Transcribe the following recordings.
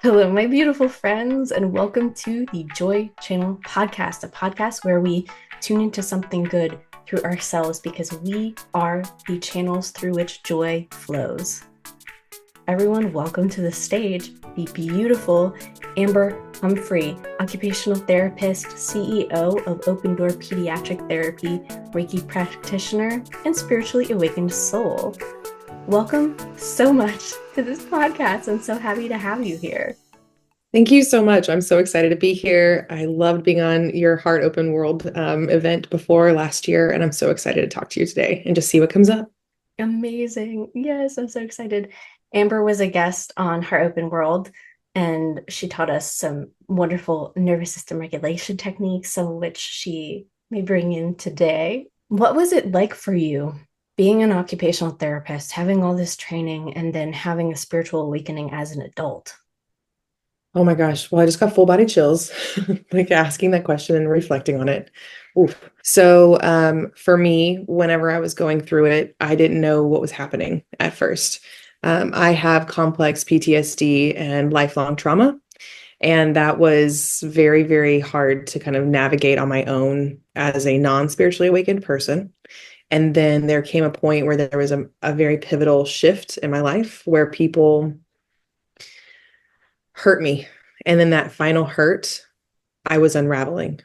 Hello, my beautiful friends, and welcome to the Joy Channel podcast, a podcast where we tune into something good through ourselves because we are the channels through which joy flows. Everyone, welcome to the stage, the beautiful Amber Humphrey, Occupational Therapist, CEO of Open Door Pediatric Therapy, Reiki Practitioner, and Spiritually Awakened Soul. Welcome so much to this podcast. I'm so happy to have you here. Thank you so much. I'm so excited to be here. I loved being on your Heart Open World event before last year, and I'm so excited to talk to you today and just see what comes up. Amazing. Yes, I'm so excited. Amber was a guest on Heart Open World, and she taught us some wonderful nervous system regulation techniques, some of which she may bring in today. What was it like for you being an occupational therapist, having all this training, and then having a spiritual awakening as an adult? Oh my gosh. Well, I just got full body chills, like asking that question and reflecting on it. Oof. So, for me, whenever I was going through it, I didn't know what was happening at first. I have complex PTSD and lifelong trauma, and that was very, very hard to kind of navigate on my own as a non-spiritually awakened person. And then there came a point where there was a very pivotal shift in my life where people hurt me. And then that final hurt, I was unraveling.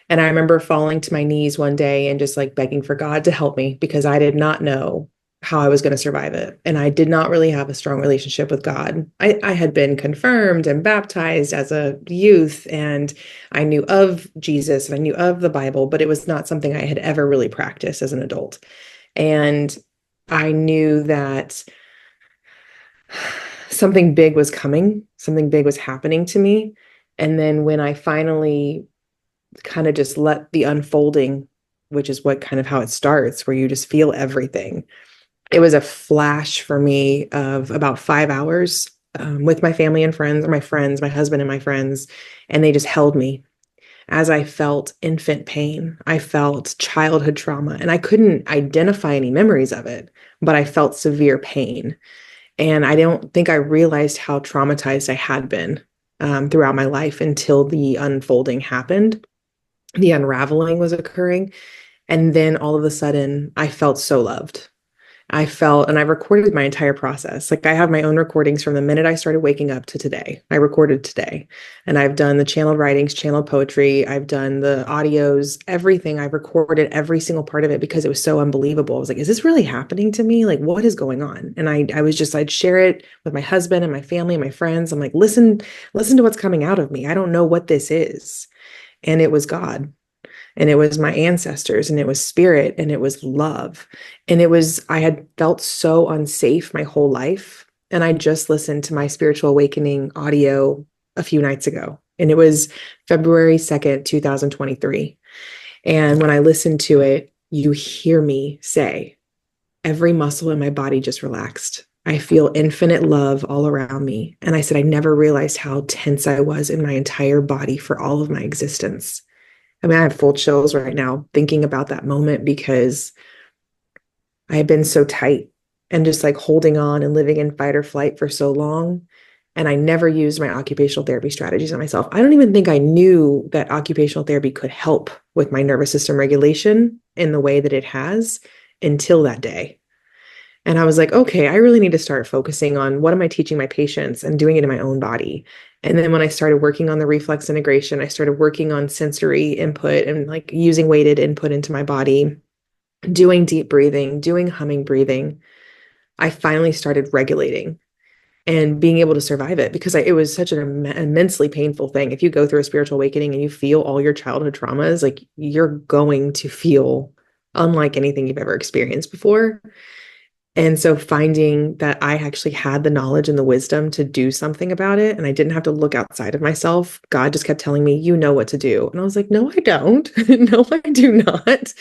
And I remember falling to my knees one day and just like begging for God to help me because I did not know how I was going to survive it. And I did not really have a strong relationship with God. I had been confirmed and baptized as a youth, and I knew of Jesus and I knew of the Bible, but it was not something I had ever really practiced as an adult. And I knew that something big was coming, something big was happening to me. And then when I finally kind of just let the unfolding, which is what kind of how it starts, where you just feel everything, it was a flash for me of about 5 hours with my family and friends, or my friends, my husband and my friends, and they just held me as I felt infant pain. I felt childhood trauma, and I couldn't identify any memories of it, but I felt severe pain. And I don't think I realized how traumatized I had been throughout my life until the unfolding happened. The unraveling was occurring. And then all of a sudden, I felt so loved. I felt, and I recorded my entire process. Like I have my own recordings from the minute I started waking up to today. I recorded today, and I've done the channeled writings, channeled poetry. I've done the audios, everything. I recorded every single part of it because it was so unbelievable. I was like, is this really happening to me? Like, what is going on? And I was just, I'd share it with my husband and my family and my friends. I'm like, listen to what's coming out of me. I don't know what this is. And it was God, and it was my ancestors, and it was spirit, and it was love. And it was, I had felt so unsafe my whole life. And I just listened to my spiritual awakening audio a few nights ago. And it was February 2nd, 2023. And when I listened to it, you hear me say, every muscle in my body just relaxed. I feel infinite love all around me. And I said, I never realized how tense I was in my entire body for all of my existence. I mean, I have full chills right now thinking about that moment because I had been so tight and just like holding on and living in fight or flight for so long. And I never used my occupational therapy strategies on myself. I don't even think I knew that occupational therapy could help with my nervous system regulation in the way that it has until that day. And I was like, okay, I really need to start focusing on what am I teaching my patients and doing it in my own body. And then when I started working on the reflex integration, I started working on sensory input and like using weighted input into my body, doing deep breathing, doing humming breathing. I finally started regulating and being able to survive it because it was such an immensely painful thing. If you go through a spiritual awakening and you feel all your childhood traumas, like you're going to feel unlike anything you've ever experienced before. And so finding that I actually had the knowledge and the wisdom to do something about it, and I didn't have to look outside of myself. God just kept telling me, you know what to do. And I was like, no, I don't. No, I do not.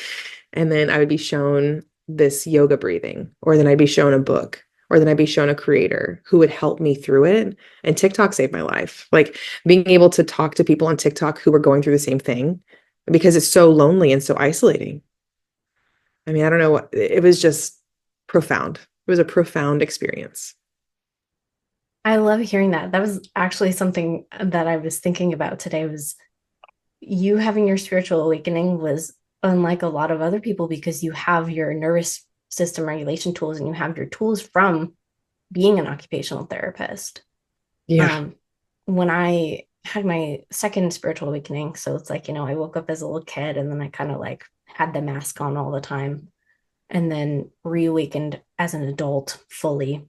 And then I would be shown this yoga breathing, or then I'd be shown a book, or then I'd be shown a creator who would help me through it. And TikTok saved my life. Like being able to talk to people on TikTok who were going through the same thing because it's so lonely and so isolating. I mean, I don't know what, it was just profound. It was a profound experience. I love hearing that. That was actually something that I was thinking about today was you having your spiritual awakening was unlike a lot of other people because you have your nervous system regulation tools and you have your tools from being an occupational therapist. Yeah. Um, when I had my second spiritual awakening, so it's like, I woke up as a little kid and then I kind of like had the mask on all the time and then reawakened as an adult fully.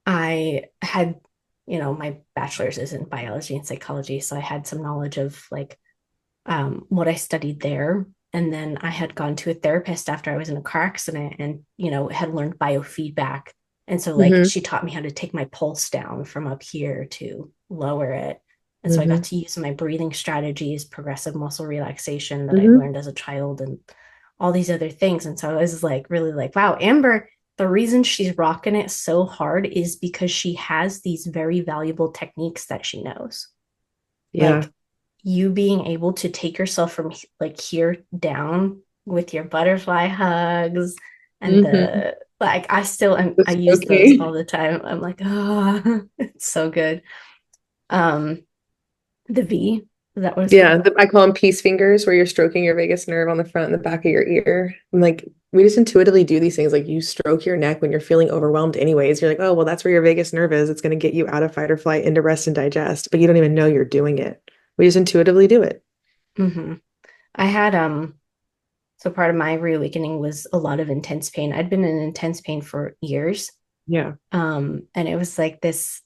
I had, my bachelor's is in biology and psychology, so I had some knowledge of like what I studied there. And then I had gone to a therapist after I was in a car accident and, had learned biofeedback. And so, like, Hmm. she taught me how to take my pulse down from up here to lower it. And so I got Hmm. to use my breathing strategies, progressive muscle relaxation that I Hmm. learned as a child, and all these other things. And so I was like, really like, wow, Amber, the reason she's rocking it so hard is because she has these very valuable techniques that she knows. Yeah. Like, you being able to take yourself from like here down with your butterfly hugs and Hmm. the like I still am I It's use those all okay. the time. I'm like, oh, it's so good. Um, the V, is that what it's Yeah, called? I call them peace fingers, where you're stroking your vagus nerve on the front and the back of your ear. And like we just intuitively do these things. Like you stroke your neck when you're feeling overwhelmed, anyways. You're like, oh, well, that's where your vagus nerve is. It's going to get you out of fight or flight into rest and digest, but you don't even know you're doing it. We just intuitively do it. Mm-hmm. I had so part of my reawakening was a lot of intense pain. I'd been in intense pain for years. Yeah. And it was like this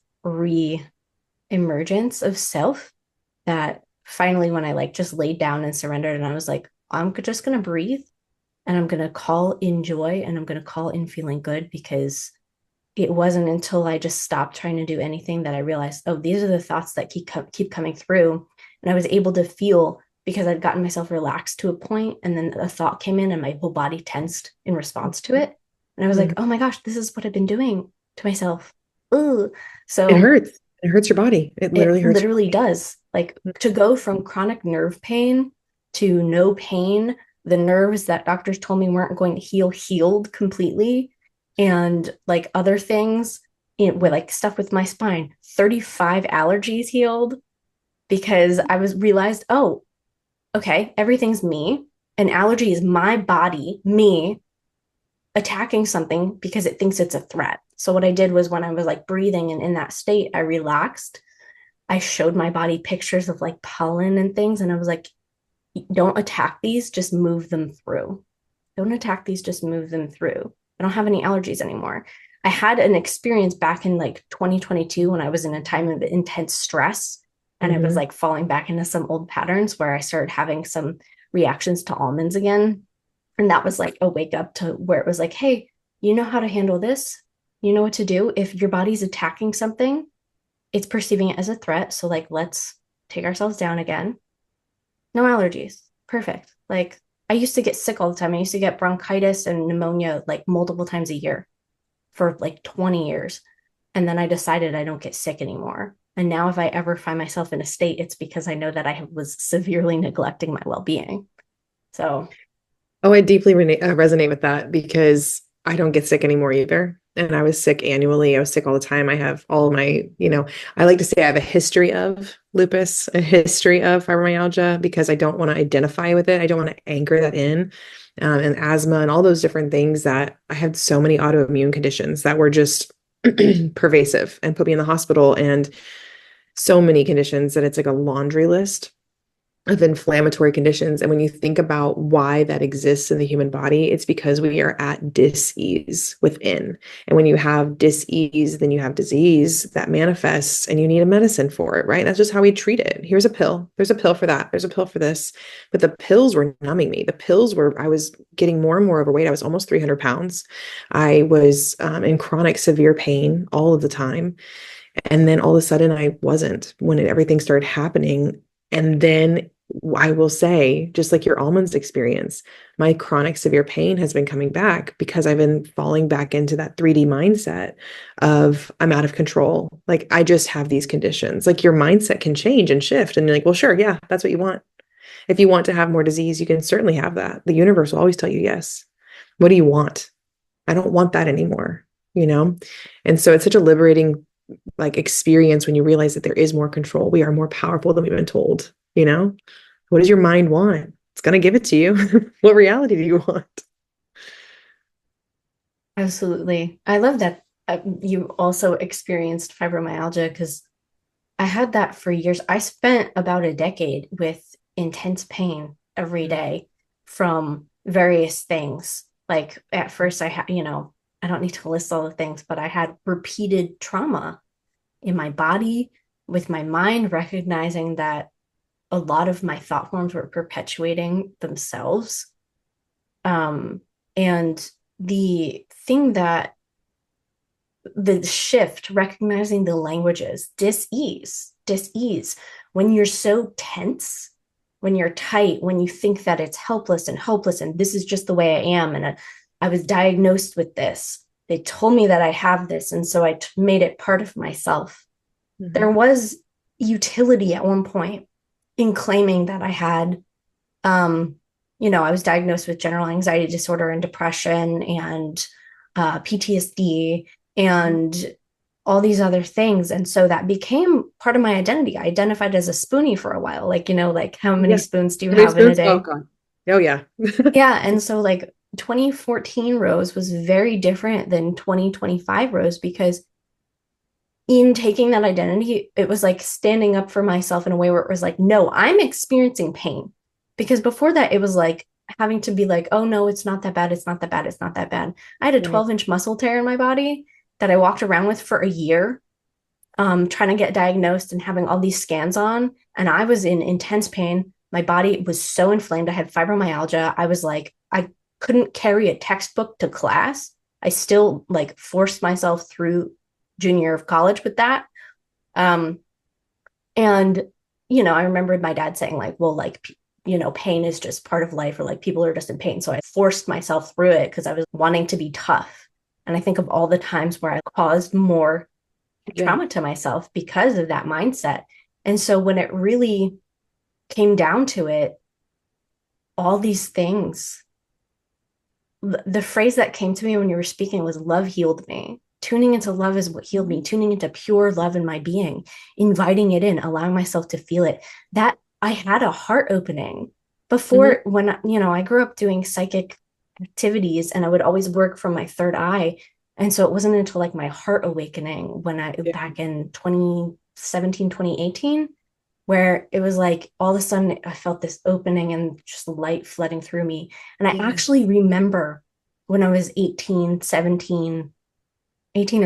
re-emergence of self that finally when I like just laid down and surrendered and I was like, I'm just gonna breathe and I'm gonna call in joy and I'm gonna call in feeling good because it wasn't until I just stopped trying to do anything that I realized, oh, these are the thoughts that keep coming through. And I was able to feel because I'd gotten myself relaxed to a point, and then a thought came in, and my whole body tensed in response to it. And I was like, Mhm. oh my gosh, this is what I've been doing to myself. Ooh. It So hurts. It hurts your body. It it literally hurts your literally body. does. Like to go from chronic nerve pain to no pain, the nerves that doctors told me weren't going to heal healed completely. And like other things with like stuff with my spine, 35 allergies healed because I was realized, oh, okay, everything's me. An allergy is my body, me attacking something because it thinks it's a threat. So what I did was when I was like breathing and in that state, I relaxed. I showed my body pictures of like pollen and things. And I was like, don't attack these, just move them through. Don't attack these, just move them through. I don't have any allergies anymore. I had an experience back in like 2022 when I was in a time of intense stress and I was Hmm. like falling back into some old patterns where I started having some reactions to almonds again. And that was like a wake up to where it was like, hey, you know how to handle this. You know what to do. If your body's attacking something, it's perceiving it as a threat. So like let's take ourselves down again. No allergies. Perfect. Like I used to get sick all the time. I used to get bronchitis and pneumonia like multiple times a year for like 20 years. And then I decided I don't get sick anymore. And now if I ever find myself in a state, it's because I know that I was severely neglecting my well-being. So, Oh, I deeply resonate with that because I don't get sick anymore either. And I was sick annually. I was sick all the time. I have all my, I like to say I have a history of lupus, a history of fibromyalgia because I don't want to identify with it. I don't want to anchor that in. And asthma and all those different things that I had so many autoimmune conditions that were just pervasive and put me in the hospital and so many conditions that it's like a laundry list of inflammatory conditions. And when you think about why that exists in the human body, it's because we are at dis-ease within. And when you have dis-ease, then you have disease that manifests and you need a medicine for it, right? That's just how we treat it. Here's a pill. There's a pill for that. There's a pill for this. But the pills were numbing me. The pills were, I was getting more and more overweight. I was almost 300 pounds. I was in chronic severe pain all of the time. And then all of a sudden I wasn't when everything started happening. And then I will say, just like your almonds experience, my chronic severe pain has been coming back because I've been falling back into that 3D mindset of I'm out of control. Like I just have these conditions. Like your mindset can change and shift. And you're like, well, sure, yeah, that's what you want. If you want to have more disease, you can certainly have that. The universe will always tell you yes. What do you want? I don't want that anymore. you know? And so it's such a liberating like experience when you realize that there is more control. We are more powerful than we've been told, you know? What does your mind want? It's going to give it to you. What reality do you want? Absolutely. I love that you also experienced fibromyalgia because I had that for years. I spent about a decade with intense pain every day from various things. Like at first, I had, I don't need to list all the things, but I had repeated trauma in my body, with my mind, recognizing that a lot of my thought forms were perpetuating themselves. And the thing that the shift, recognizing the languages, dis-ease, when you're so tense, when you're tight, when you think that it's helpless and hopeless, and this is just the way I am. And I was diagnosed with this. They told me that I have this. And so I made it part of myself. There was utility at one point in claiming that I had, I was diagnosed with general anxiety disorder and depression and PTSD and all these other things. And so that became part of my identity. I identified as a spoonie for a while, like how many Yeah. spoons do you How many have in a spoons? Oh day? God. Oh yeah. Yeah. And so like 2014 Rose was very different than 2025 Rose, because in taking that identity, it was like standing up for myself in a way where it was like, no, I'm experiencing pain. Because before that, it was like having to be like, oh no, it's not that bad. It's not that bad. It's not that bad. I had a Right. 12-inch muscle tear in my body that I walked around with for a year, trying to get diagnosed and having all these scans on. And I was in intense pain. My body was so inflamed. I had fibromyalgia. I was like, I couldn't carry a textbook to class. I still like forced myself through junior year of college with that. Um, and, I remembered my dad saying, like, well, like, pain is just part of life, or like people are just in pain. So I forced myself through it because I was wanting to be tough. And I think of all the times where I caused more Yeah. trauma to myself because of that mindset. And so when it really came down to it, all these things, the phrase that came to me when you were speaking was love healed me. Tuning into love is what healed me, tuning into pure love in my being, inviting it in, allowing myself to feel it. That I had a heart opening before. When, I grew up doing psychic activities and I would always work from my third eye. And so it wasn't until like my heart awakening when Yeah. back in 2017, 2018, where it was like all of a sudden I felt this opening and just light flooding through me. And I Yeah. actually remember when I was 18 or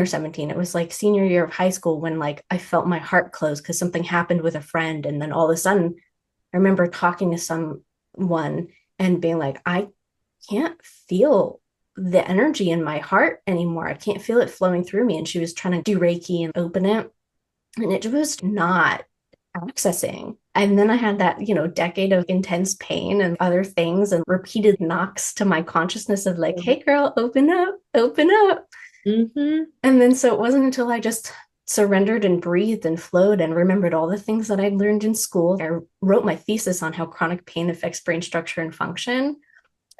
17, it was like senior year of high school, when like I felt my heart close because something happened with a friend. And then all of a sudden I remember talking to someone and being like, I can't feel the energy in my heart anymore. I can't feel it flowing through me. And she was trying to do Reiki and open it, and it was not accessing. And then I had that, decade of intense pain and other things and repeated knocks to my consciousness of like, hey girl, open up, open up. Mm-hmm. And then so it wasn't until I just surrendered and breathed and flowed and remembered all the things that I'd learned in school. I wrote my thesis on how chronic pain affects brain structure and function,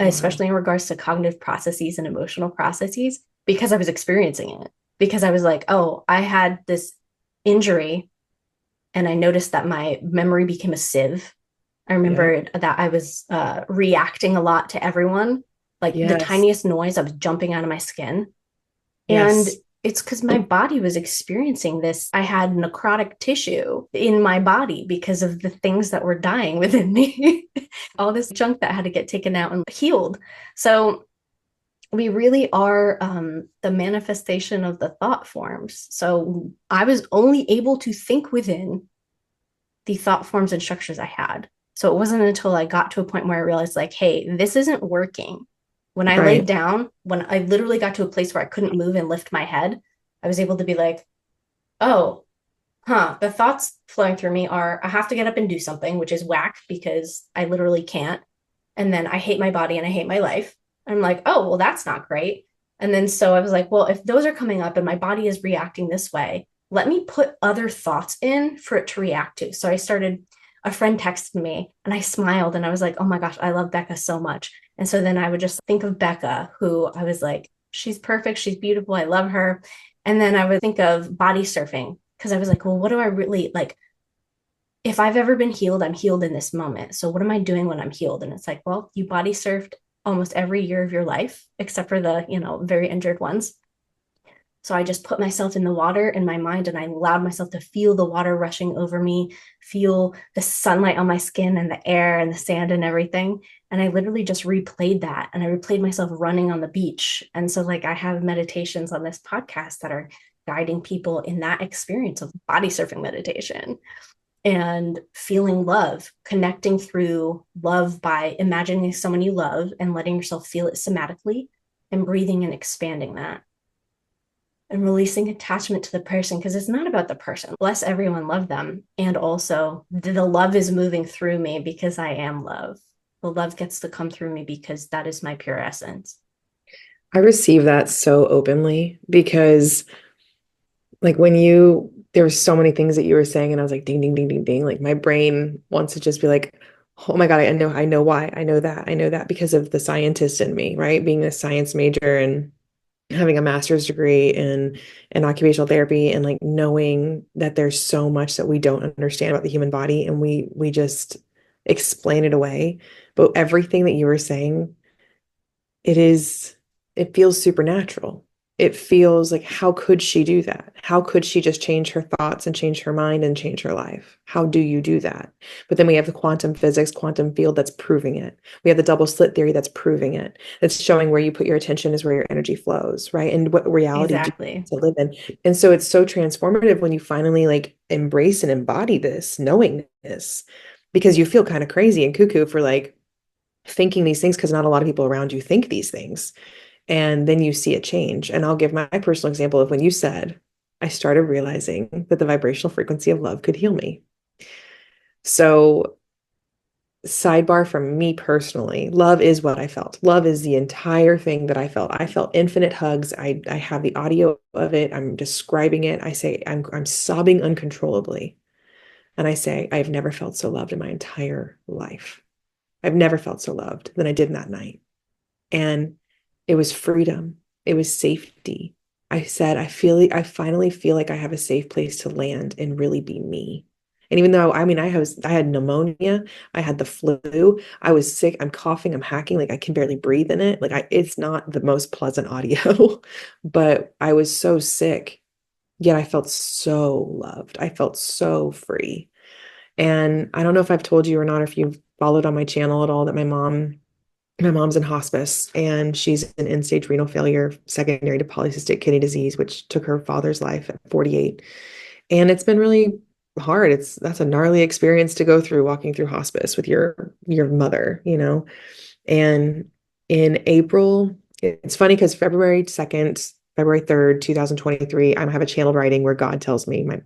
Wow. especially in regards to cognitive processes and emotional processes, because I was experiencing it. Because I was like, oh, I had this injury and I noticed that my memory became a sieve. I Yeah. remembered that I was reacting a lot to everyone. Like the Yes. tiniest noise, I was jumping out of my skin. And Yes. it's because my body was experiencing this. I had necrotic tissue in my body because of the things that were dying within me, all this junk that had to get taken out and healed. So we really are the manifestation of the thought forms. So I was only able to think within the thought forms and structures I had. So it wasn't until I got to a point where I realized, like, hey, this isn't working. When I laid Right. down, when I literally got to a place where I couldn't move and lift my head, I was able to be like, oh, the thoughts flowing through me are I have to get up and do something, which is whack because I literally can't. And then I hate my body and I hate my life. I'm like, oh, well, that's not great. And then so I was like, well, if those are coming up and my body is reacting this way, let me put other thoughts in for it to react to. So I started, a friend texted me and I smiled and I was like, oh my gosh, I love Becca so much. And so then I would just think of Becca, who I was like, she's perfect. She's beautiful. I love her. And then I would think of body surfing because I was like, well, what do I really like? If I've ever been healed, I'm healed in this moment. So what am I doing when I'm healed? And it's like, well, you body surfed almost every year of your life, except for the, very injured ones. So I just put myself in the water in my mind and I allowed myself to feel the water rushing over me, feel the sunlight on my skin and the air and the sand and everything. And I literally just replayed that. And I replayed myself running on the beach. And so, like, I have meditations on this podcast that are guiding people in that experience of body surfing meditation and feeling love, connecting through love by imagining someone you love and letting yourself feel it somatically and breathing and expanding that and releasing attachment to the person because it's not about the person. Bless everyone, love them. And also, the love is moving through me because I am love. The love gets to come through me because that is my pure essence. I receive that so openly because like there were so many things that you were saying and I was like, ding, ding, ding, ding, ding. Like my brain wants to just be like, oh my God, I know why. I know that because of the scientist in me, right? Being a science major and having a master's degree in occupational therapy and like knowing that there's so much that we don't understand about the human body and we just explain it away. But everything that you were saying, it feels supernatural. It feels like, how could she do that? How could she just change her thoughts and change her mind and change her life? How do you do that? But then we have the quantum physics, quantum field that's proving it. We have the double slit theory that's proving it. That's showing where you put your attention is where your energy flows, right? And what reality do you Exactly. want to live in? And so it's so transformative when you finally like embrace and embody this, knowing this, because you feel kind of crazy and cuckoo for like thinking these things because not a lot of people around you think these things. And then you see it change. And I'll give my personal example of when you said, I started realizing that the vibrational frequency of love could heal me. So, sidebar from me personally, love is what I felt. Love is the entire thing that I felt. I felt infinite hugs. I have the audio of it. I'm describing it. I say, I'm sobbing uncontrollably. And I say, I've never felt so loved in my entire life. I've never felt so loved than I did in that night. And it was freedom. It was safety. I said, I finally feel like I have a safe place to land and really be me. And even though, I mean, I had pneumonia, I had the flu, I was sick, I'm coughing, I'm hacking, like I can barely breathe in it. Like it's not the most pleasant audio, but I was so sick, yet I felt so loved. I felt so free. And I don't know if I've told you or not, or if you've followed on my channel at all, that my mom's in hospice and she's in end-stage renal failure secondary to polycystic kidney disease, which took her father's life at 48. And it's been really hard. That's a gnarly experience to go through, walking through hospice with your mother, you know. And in April, it's funny because February 2nd, February 3rd, 2023, I have a channeled writing where God tells me, my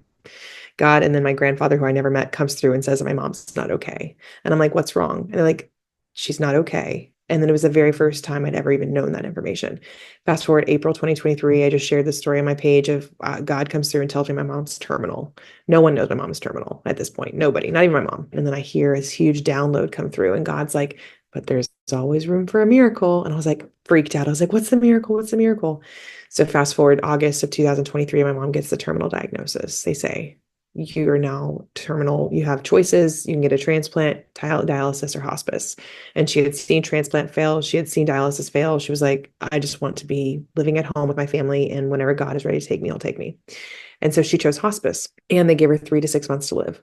God, and then my grandfather, who I never met, comes through and says that my mom's not okay. And I'm like, what's wrong? And they're like, she's not okay. And then it was the very first time I'd ever even known that information. Fast forward April 2023, I just shared the story on my page of God comes through and tells me my mom's terminal. No one knows my mom's terminal at this point. Nobody, not even my mom. And then I hear this huge download come through and God's like, but there's always room for a miracle. And I was like, freaked out. I was like, what's the miracle? What's the miracle? So fast forward August of 2023, my mom gets the terminal diagnosis. They say, you are now terminal. You have choices. You can get a transplant, dialysis, or hospice. And she had seen transplant fail. She had seen dialysis fail. She was like, I just want to be living at home with my family. And whenever God is ready to take me, he'll take me. And so she chose hospice. And they gave her 3 to 6 months to live.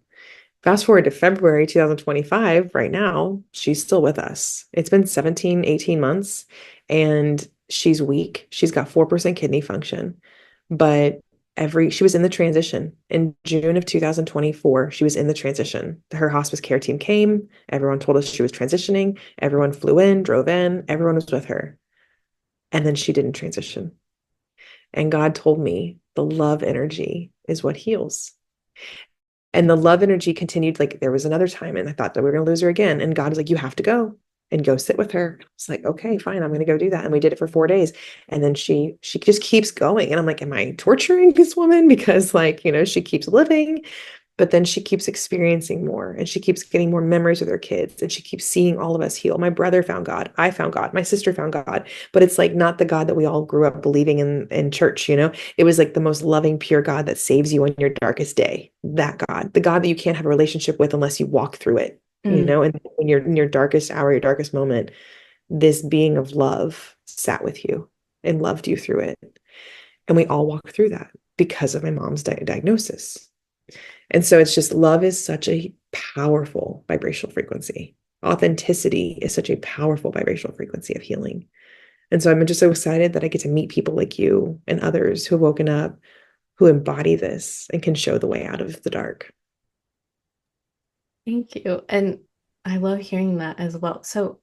Fast forward to February 2025, right now, she's still with us. It's been 17, 18 months, and she's weak. She's got 4% kidney function, but she was in the transition. In June of 2024, she was in the transition. Her hospice care team came. Everyone told us she was transitioning. Everyone flew in, drove in. Everyone was with her. And then she didn't transition. And God told me the love energy is what heals. And the love energy continued. Like there was another time and I thought that we were going to lose her again. And God was like, you have to go and go sit with her. I was like, okay, fine. I'm going to go do that. And we did it for 4 days. And then she just keeps going. And I'm like, am I torturing this woman? Because like, she keeps living. But then she keeps experiencing more and she keeps getting more memories with her kids and she keeps seeing all of us heal. My brother found God. I found God. My sister found God. But it's like not the God that we all grew up believing in church, you know? It was like the most loving, pure God that saves you on your darkest day. That God, the God that you can't have a relationship with unless you walk through it, you know? And when you're in your darkest hour, your darkest moment, this being of love sat with you and loved you through it. And we all walk through that because of my mom's diagnosis. And so it's just love is such a powerful vibrational frequency. Authenticity is such a powerful vibrational frequency of healing. And so I'm just so excited that I get to meet people like you and others who have woken up, who embody this and can show the way out of the dark. Thank you. And I love hearing that as well. So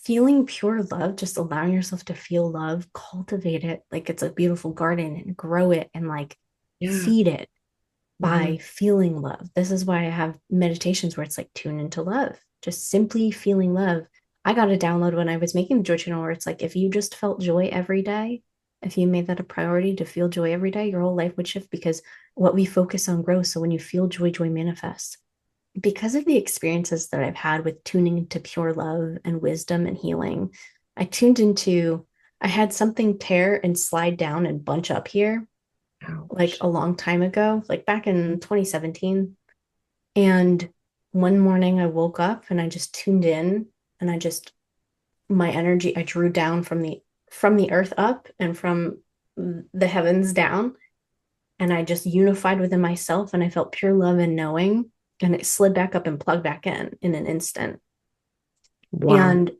feeling pure love, just allowing yourself to feel love, cultivate it like it's a beautiful garden and grow it and like Yeah. feed it by Mhm. feeling love. This is why I have meditations where it's like tune into love, just simply feeling love. I got a download when I was making the Joy Channel where it's like if you just felt joy every day, if you made that a priority to feel joy every day, your whole life would shift because what we focus on grows. So when you feel joy, joy manifests. Because of the experiences that I've had with tuning into pure love and wisdom and healing, I had something tear and slide down and bunch up here like Ouch. a long time ago, like back in 2017. And one morning I woke up and I just tuned in and my energy, I drew down from the earth up and from the heavens down. And I just unified within myself and I felt pure love and knowing. And it slid back up and plugged back in an instant. Wow. And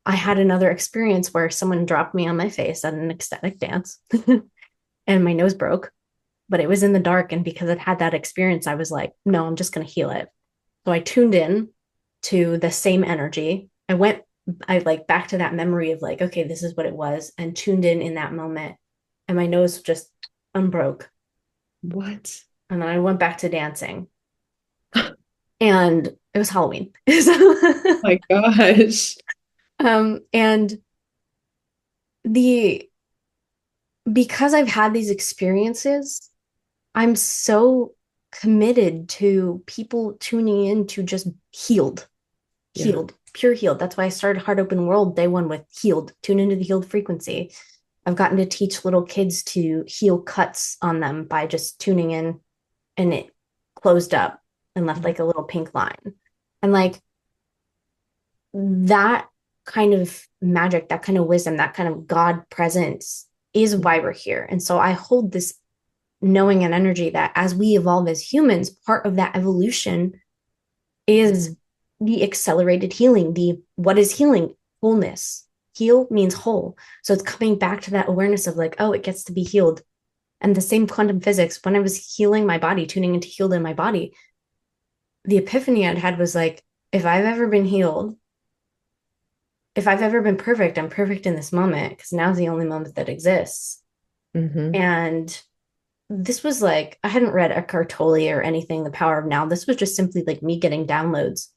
I had another experience where someone dropped me on my face at an ecstatic dance and my nose broke, but it was in the dark. And because I'd had that experience, I was like, no, I'm just going to heal it. So I tuned in to the same energy. I like back to that memory of like, okay, this is what it was, and tuned in that moment. And my nose just unbroke. What? And then I went back to dancing. And it was Halloween. So, My gosh. and the because I've had these experiences, I'm so committed to people tuning in to just Yeah. pure healed. That's why I started Heart Open World day one with healed, tune into the healed frequency. I've gotten to teach little kids to heal cuts on them by just tuning in and it closed up and left like a little pink line. And like that kind of magic, that kind of wisdom, that kind of God presence is why we're here. And so I hold this knowing and energy that as we evolve as humans, part of that evolution is the accelerated healing. The what is healing? Wholeness. Heal means whole. So it's coming back to that awareness of like, oh, it gets to be healed. And the same quantum physics, when I was healing my body, tuning into healed in my body, the epiphany I'd had was like, if I've ever been healed, if I've ever been perfect, I'm perfect in this moment because now's the only moment that exists. Mm-hmm. And this was like, I hadn't read Eckhart Tolle or anything, The Power of Now. This was just simply like me getting downloads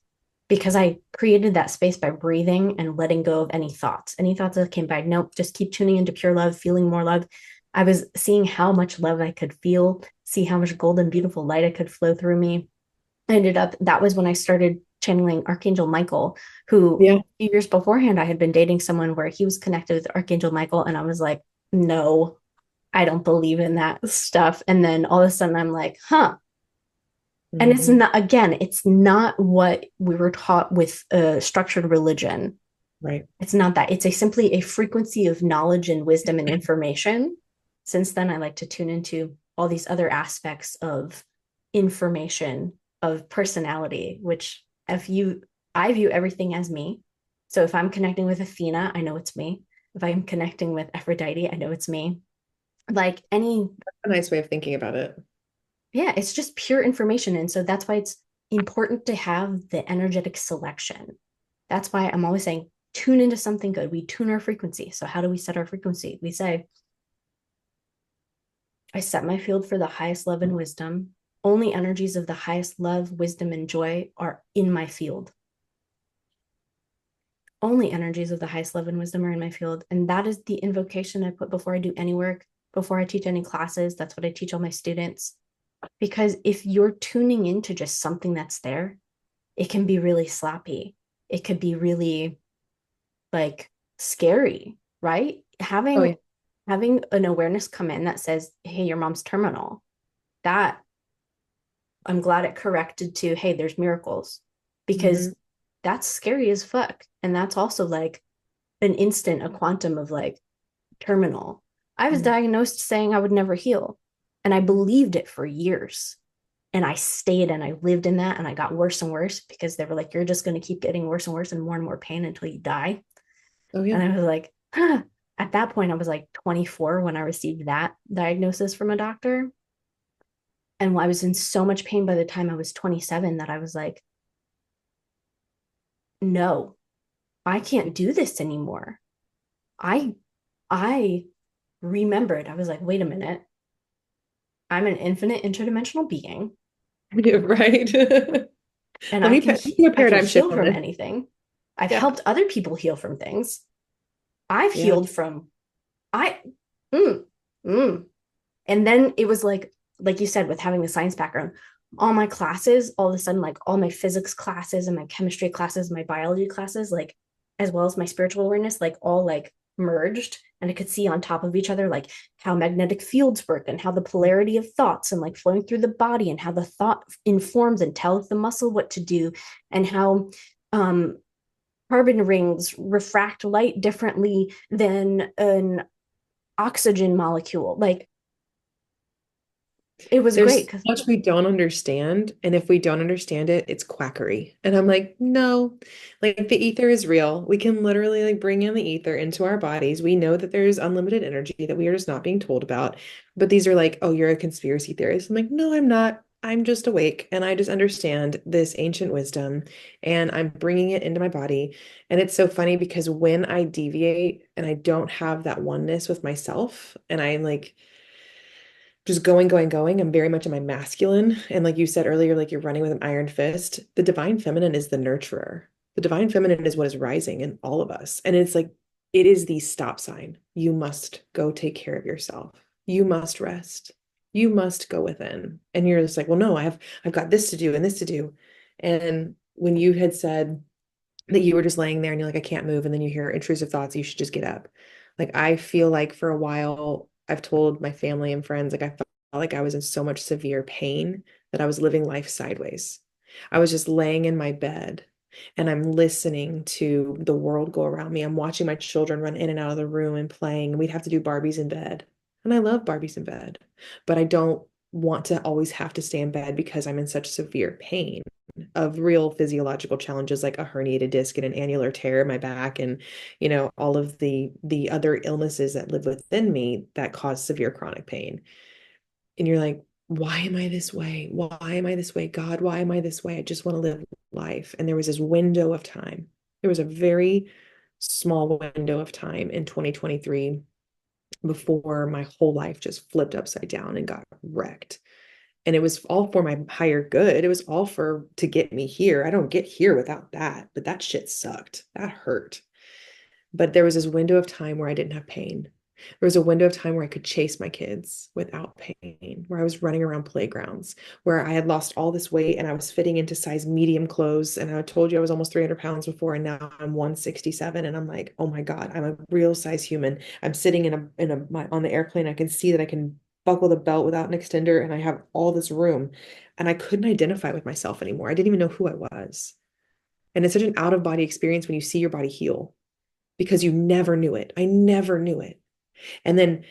because I created that space by breathing and letting go of any thoughts. Any thoughts that came back, nope, just keep tuning into pure love, feeling more love. I was seeing how much love I could feel, see how much golden, beautiful light I could flow through me. I ended up, that was when I started channeling Archangel Michael, who Yeah. a few years beforehand, I had been dating someone where he was connected with Archangel Michael. And I was like, no, I don't believe in that stuff. And then all of a sudden I'm like, huh. And it's Mm-hmm. not, again, it's not what we were taught with a structured religion. Right. It's not that. It's simply a frequency of knowledge and wisdom and information. Since then, I like to tune into all these other aspects of information, of personality, which I view everything as me. So if I'm connecting with Athena, I know it's me. If I'm connecting with Aphrodite, I know it's me. Like any, A nice way of thinking about it. yeah, it's just pure information. And so that's why it's important to have the energetic selection. That's why I'm always saying, tune into something good. We tune our frequency. So, how do we set our frequency? We say, I set my field for the highest love and wisdom. Only energies of the highest love, wisdom, and joy are in my field. Only energies of the highest love and wisdom are in my field. And that is the invocation I put before I do any work, before I teach any classes. That's what I teach all my students. Because if you're tuning into just something that's there, it can be really sloppy. It could be really like scary, right? Oh, yeah. Having an awareness come in that says, "Hey, your mom's terminal." That I'm glad it corrected to, "Hey, there's miracles." Mhm. Because that's scary as fuck. And that's also like an instant, a quantum of like terminal. I was Mhm. diagnosed saying I would never heal. And I believed it for years. And I stayed and I lived in that and I got worse and worse because they were like, "You're just going to keep getting worse and worse and more pain until you die." Oh, yeah. And I was like, huh. At that point, I was like 24 when I received that diagnosis from a doctor. And I was in so much pain by the time I was 27 that I was like, no, I can't do this anymore. I I remembered. I was like, wait a minute. I'm an infinite interdimensional being Yeah, right. and Let me do a I can paradigm shift heal on from this. anything. I've Yeah. helped other people heal from things. I've Yeah. healed from I mm, mm. And then it was like you said, with having the science background, all my classes, all of a sudden, like all my physics classes and my chemistry classes, my biology classes, like as well as my spiritual awareness, like all like merged. And I could see on top of each other, like how magnetic fields work and how the polarity of thoughts and like flowing through the body and how the thought informs and tells the muscle what to do and how um carbon rings refract light differently than an oxygen molecule. Like it was There's great so because much we don't understand, and if we don't understand it, it's quackery. And I'm like, no, like the ether is real. We can literally like bring in the ether into our bodies. We know that there's unlimited energy that we are just not being told about. But these are like, oh, you're a conspiracy theorist. I'm like, no, I'm not. I'm just awake and I just understand this ancient wisdom and I'm bringing it into my body. And it's so funny because when I deviate and I don't have that oneness with myself and I'm like, just going. I'm very much in my masculine. And like you said earlier, like you're running with an iron fist. The divine feminine is the nurturer. The divine feminine is what is rising in all of us. And it's like, it is the stop sign. You must go take care of yourself. You must rest. You must go within. And you're just like, well, no, I've got this to do and this to do. And when you had said that you were just laying there and you're like, I can't move, and then you hear intrusive thoughts, you should just get up. Like I feel like for a while, I've told my family and friends, like I felt like I was in so much severe pain that I was living life sideways. I was just laying in my bed and I'm listening to the world go around me. I'm watching my children run in and out of the room and playing. And we'd have to do Barbies in bed. And I love Barbies in bed, but I don't want to always have to stay in bed because I'm in such severe pain of real physiological challenges like a herniated disc and an annular tear in my back and all of the other illnesses that live within me that cause severe chronic pain. And you're like, why am I this way? Why am I this way? God, why am I this way? I just want to live life. And there was this window of time. There was a very small window of time in 2023 before my whole life just flipped upside down and got wrecked. And it was all for my higher good. It was all for to get me here. I don't get here without that, but that shit sucked. That hurt. But there was this window of time where I didn't have pain. There was a window of time where I could chase my kids without pain, where I was running around playgrounds, where I had lost all this weight and I was fitting into size medium clothes. And I told you I was almost 300 pounds before, and now I'm 167. And I'm like, oh my God, I'm a real size human. I'm sitting on the airplane. I can see that I can buckle the belt without an extender, and I have all this room. And I couldn't identify with myself anymore. I didn't even know who I was. And it's such an out of body experience when you see your body heal because you never knew it. I never knew it. And then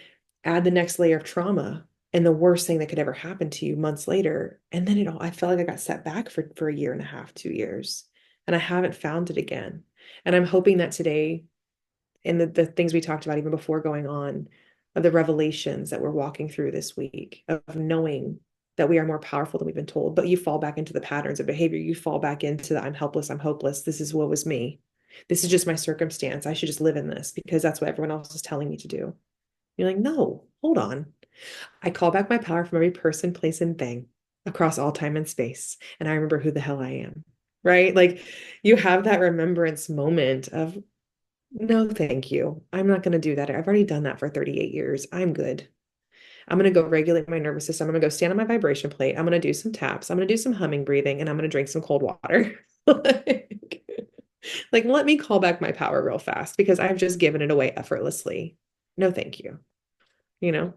add the next layer of trauma and the worst thing that could ever happen to you months later. And then I felt like I got set back for a year and a half, 2 years. And I haven't found it again. And I'm hoping that today, and the things we talked about even before going on, of the revelations that we're walking through this week, of knowing that we are more powerful than we've been told, but you fall back into the patterns of behavior. You fall back into the I'm helpless, I'm hopeless. This is what was me. This is just my circumstance. I should just live in this because that's what everyone else is telling me to do. You're like, no, hold on. I call back my power from every person, place, and thing across all time and space. And I remember who the hell I am. Right? Like you have that remembrance moment of, no, thank you. I'm not going to do that. I've already done that for 38 years. I'm good. I'm going to go regulate my nervous system. I'm going to go stand on my vibration plate. I'm going to do some taps. I'm going to do some humming breathing, and I'm going to drink some cold water. Like, like, let me call back my power real fast because I've just given it away effortlessly. No, thank you. You know?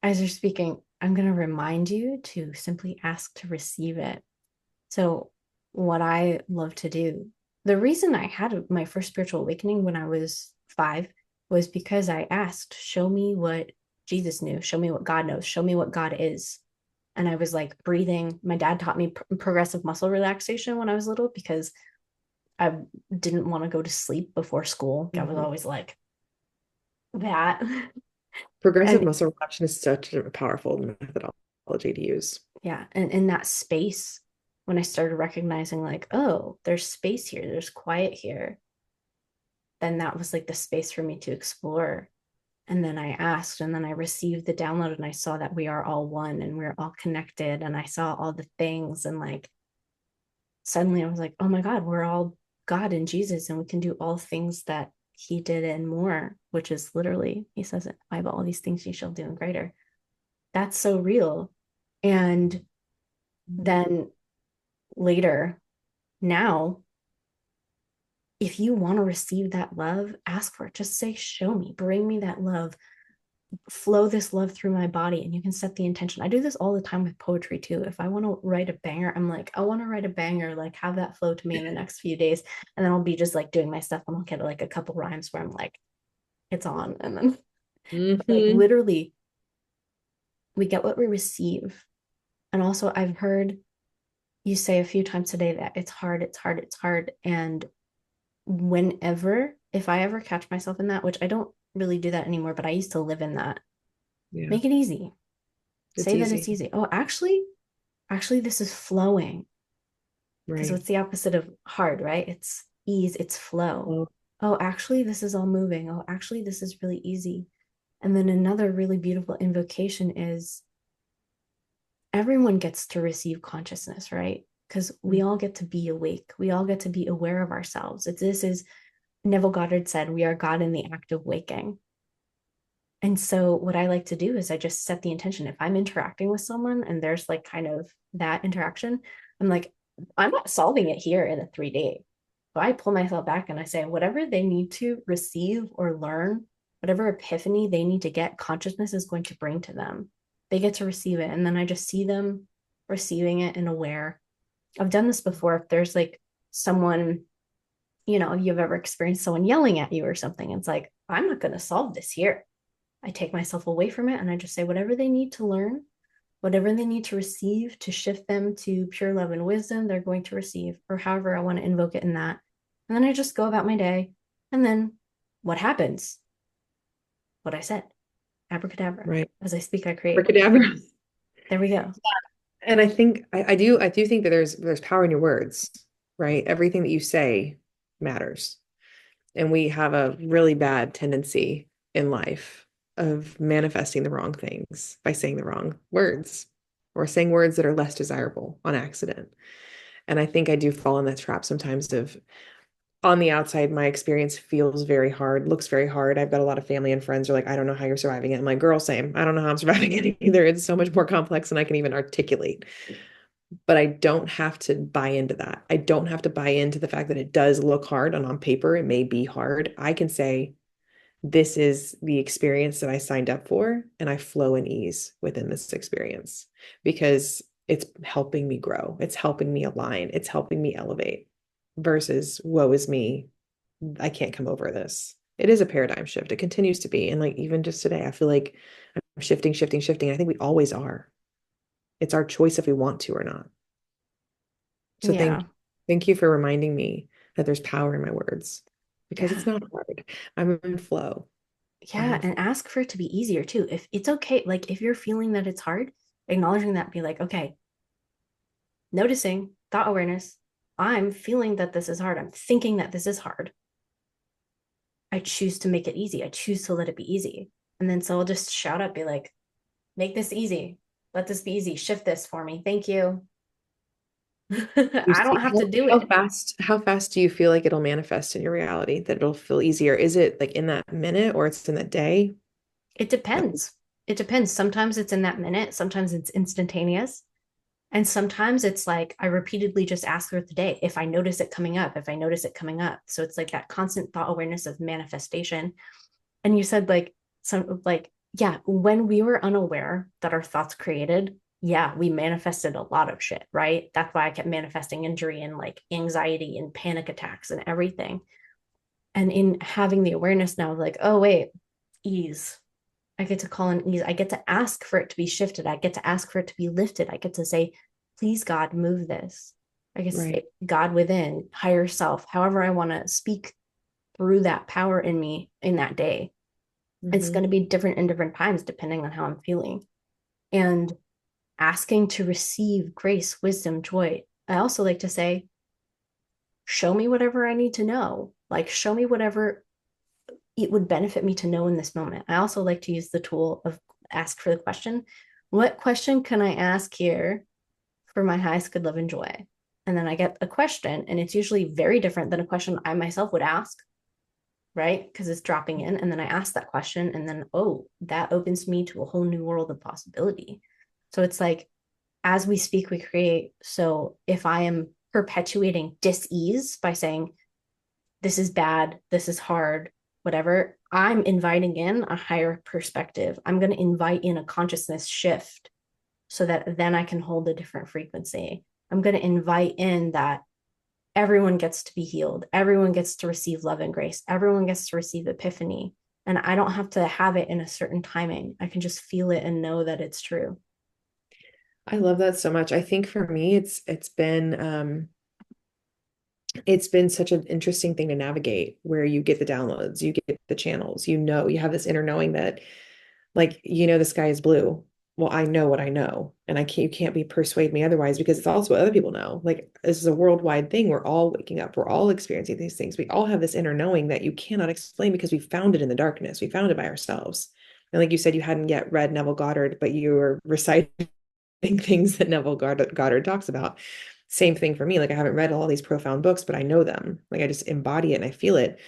As you're speaking, I'm going to remind you to simply ask to receive it. So, what I love to do, the reason I had my first spiritual awakening when I was 5 was because I asked, show me what Jesus knew, show me what God knows, show me what God is. And I was like breathing. My dad taught me progressive muscle relaxation when I was little because I didn't want to go to sleep before school. I was Mhm. always like that. Progressive And muscle relaxation is such a powerful methodology to use. yeah, and in that space, when I started recognizing, like, oh, there's space here, there's quiet here, then that was like the space for me to explore. And then I asked, and then I received the download, and I saw that we are all one and we're all connected. And I saw all the things, and like, suddenly I was like, oh my God, we're all God and Jesus, and we can do all things that He did and more, which is literally, He says it, I have all these things you shall do and greater. That's so real. And then later, now, if you want to receive that love, ask for it. Just say, show me, bring me that love, flow this love through my body. And you can set the intention. I do this all the time with poetry too. If I want to write a banger, I'm like, I want to write a banger, like have that flow to me in the next few days. And then I'll be just like doing my stuff and I'll get like a couple rhymes where I'm like, it's on. And then like Hmm. literally, we get what we receive. And also, I've heard you say a few times today that it's hard, it's hard, it's hard. And whenever, if I ever catch myself in that, which I don't really do that anymore, but I used to live in that, Yeah, make it easy. it's Say that it's easy. easy. Oh, actually, this is flowing. Because Right. what's the opposite of hard, right? It's ease, it's flow. Well, Oh, actually, this is all moving. Oh, actually, this is really easy. And then another really beautiful invocation is everyone gets to receive consciousness, right? Because we all get to be awake. We all get to be aware of ourselves. This is Neville Goddard said, we are God in the act of waking. And so what I like to do is I just set the intention. If I'm interacting with someone and there's like kind of that interaction, I'm like, I'm not solving it here in a 3 day. So I pull myself back and I say, whatever they need to receive or learn, whatever epiphany they need to get, consciousness is going to bring to them. They get to receive it. And then I just see them receiving it and aware. I've done this before. If there's like someone, you've ever experienced someone yelling at you or something, it's like, I'm not going to solve this here. I take myself away from it and I just say whatever they need to learn, whatever they need to receive to shift them to pure love and wisdom, they're going to receive, or however I want to invoke it in that. And then I just go about my day. And then what happens? What I said, abracadabra. right. As I speak, I create. Abracadabra. There we go. And I think I do think that there's power in your words, right? Everything that you say matters. And we have a really bad tendency in life of manifesting the wrong things by saying the wrong words or saying words that are less desirable on accident. And I think I do fall in that trap sometimes of on the outside, my experience feels very hard, looks very hard. I've got a lot of family and friends who are like, I don't know how you're surviving it. I'm like, girl, same. I don't know how I'm surviving it either. It's so much more complex than I can even articulate. But I don't have to buy into that. I don't have to buy into the fact that it does look hard and on paper it may be hard. I can say, this is the experience that I signed up for, and I flow in ease within this experience because it's helping me grow. It's helping me align. It's helping me elevate versus woe is me. I can't come over this. It is a paradigm shift. It continues to be. And like even just today, I feel like I'm shifting, shifting, shifting. I think we always are. It's our choice if we want to or not. So Yeah. thank you for reminding me that there's power in my words because it's Yeah. not hard. I'm in flow. I'm Yeah. in And flow. ask for it to be easier too. If it's okay, like if you're feeling that it's hard, acknowledging that, be like, okay, noticing thought awareness. I'm feeling that this is hard. I'm thinking that this is hard. I choose to make it easy. I choose to let it be easy. And then so I'll just shout up, be like, make this easy. Let this be easy. Shift this for me. Thank you. You I see don't have to do how it. fast do you feel like it'll manifest in your reality, that it'll feel easier? Is it like in that minute or it's in that day? It That depends. it depends. Sometimes it's in that minute, sometimes it's instantaneous. And sometimes it's like I repeatedly just ask throughout the day if I notice it coming up, if I notice it coming up. So it's like that constant thought awareness of manifestation. And you said like some like, yeah, when we were unaware that our thoughts created, yeah, we manifested a lot of shit, right? That's why I kept manifesting injury and like anxiety and panic attacks and everything. And in having the awareness now of like, oh wait, ease. I get to call in ease. I get to ask for it to be shifted. I get to ask for it to be lifted. I get to say, please, God, move this. I guess Right. God within, higher self, however I want to speak through that power in me in that day. It's going Mm-hmm. to be different in different times depending on how I'm feeling. And asking to receive grace, wisdom, joy. I also like to say, show me whatever I need to know. Like, show me whatever it would benefit me to know in this moment. I also like to use the tool of ask for the question. What question can I ask here for my highest good, love, and joy? And then I get a question, and it's usually very different than a question I myself would ask, right? Because it's dropping in. And then I ask that question, and then, oh, that opens me to a whole new world of possibility. So it's like, as we speak, we create. So if I am perpetuating dis-ease by saying, this is bad, this is hard, whatever, I'm inviting in a higher perspective. I'm going to invite in a consciousness shift so that then I can hold a different frequency. I'm going to invite in that everyone gets to be healed, everyone gets to receive love and grace, everyone gets to receive epiphany. And I don't have to have it in a certain timing. I can just feel it and know that it's true. I love that so much. I think for me, it's been such an interesting thing to navigate where you get the downloads, you get the channels, you have this inner knowing that like, the sky is blue. Well, I know what I know, and you can't be persuade me otherwise because it's also what other people know. Like this is a worldwide thing. We're all waking up. We're all experiencing these things. We all have this inner knowing that you cannot explain because we found it in the darkness. We found it by ourselves. And like you said, you hadn't yet read Neville Goddard, but you were reciting things that Goddard talks about. Same thing for me. Like I haven't read all these profound books, but I know them. Like I just embody it and I feel it.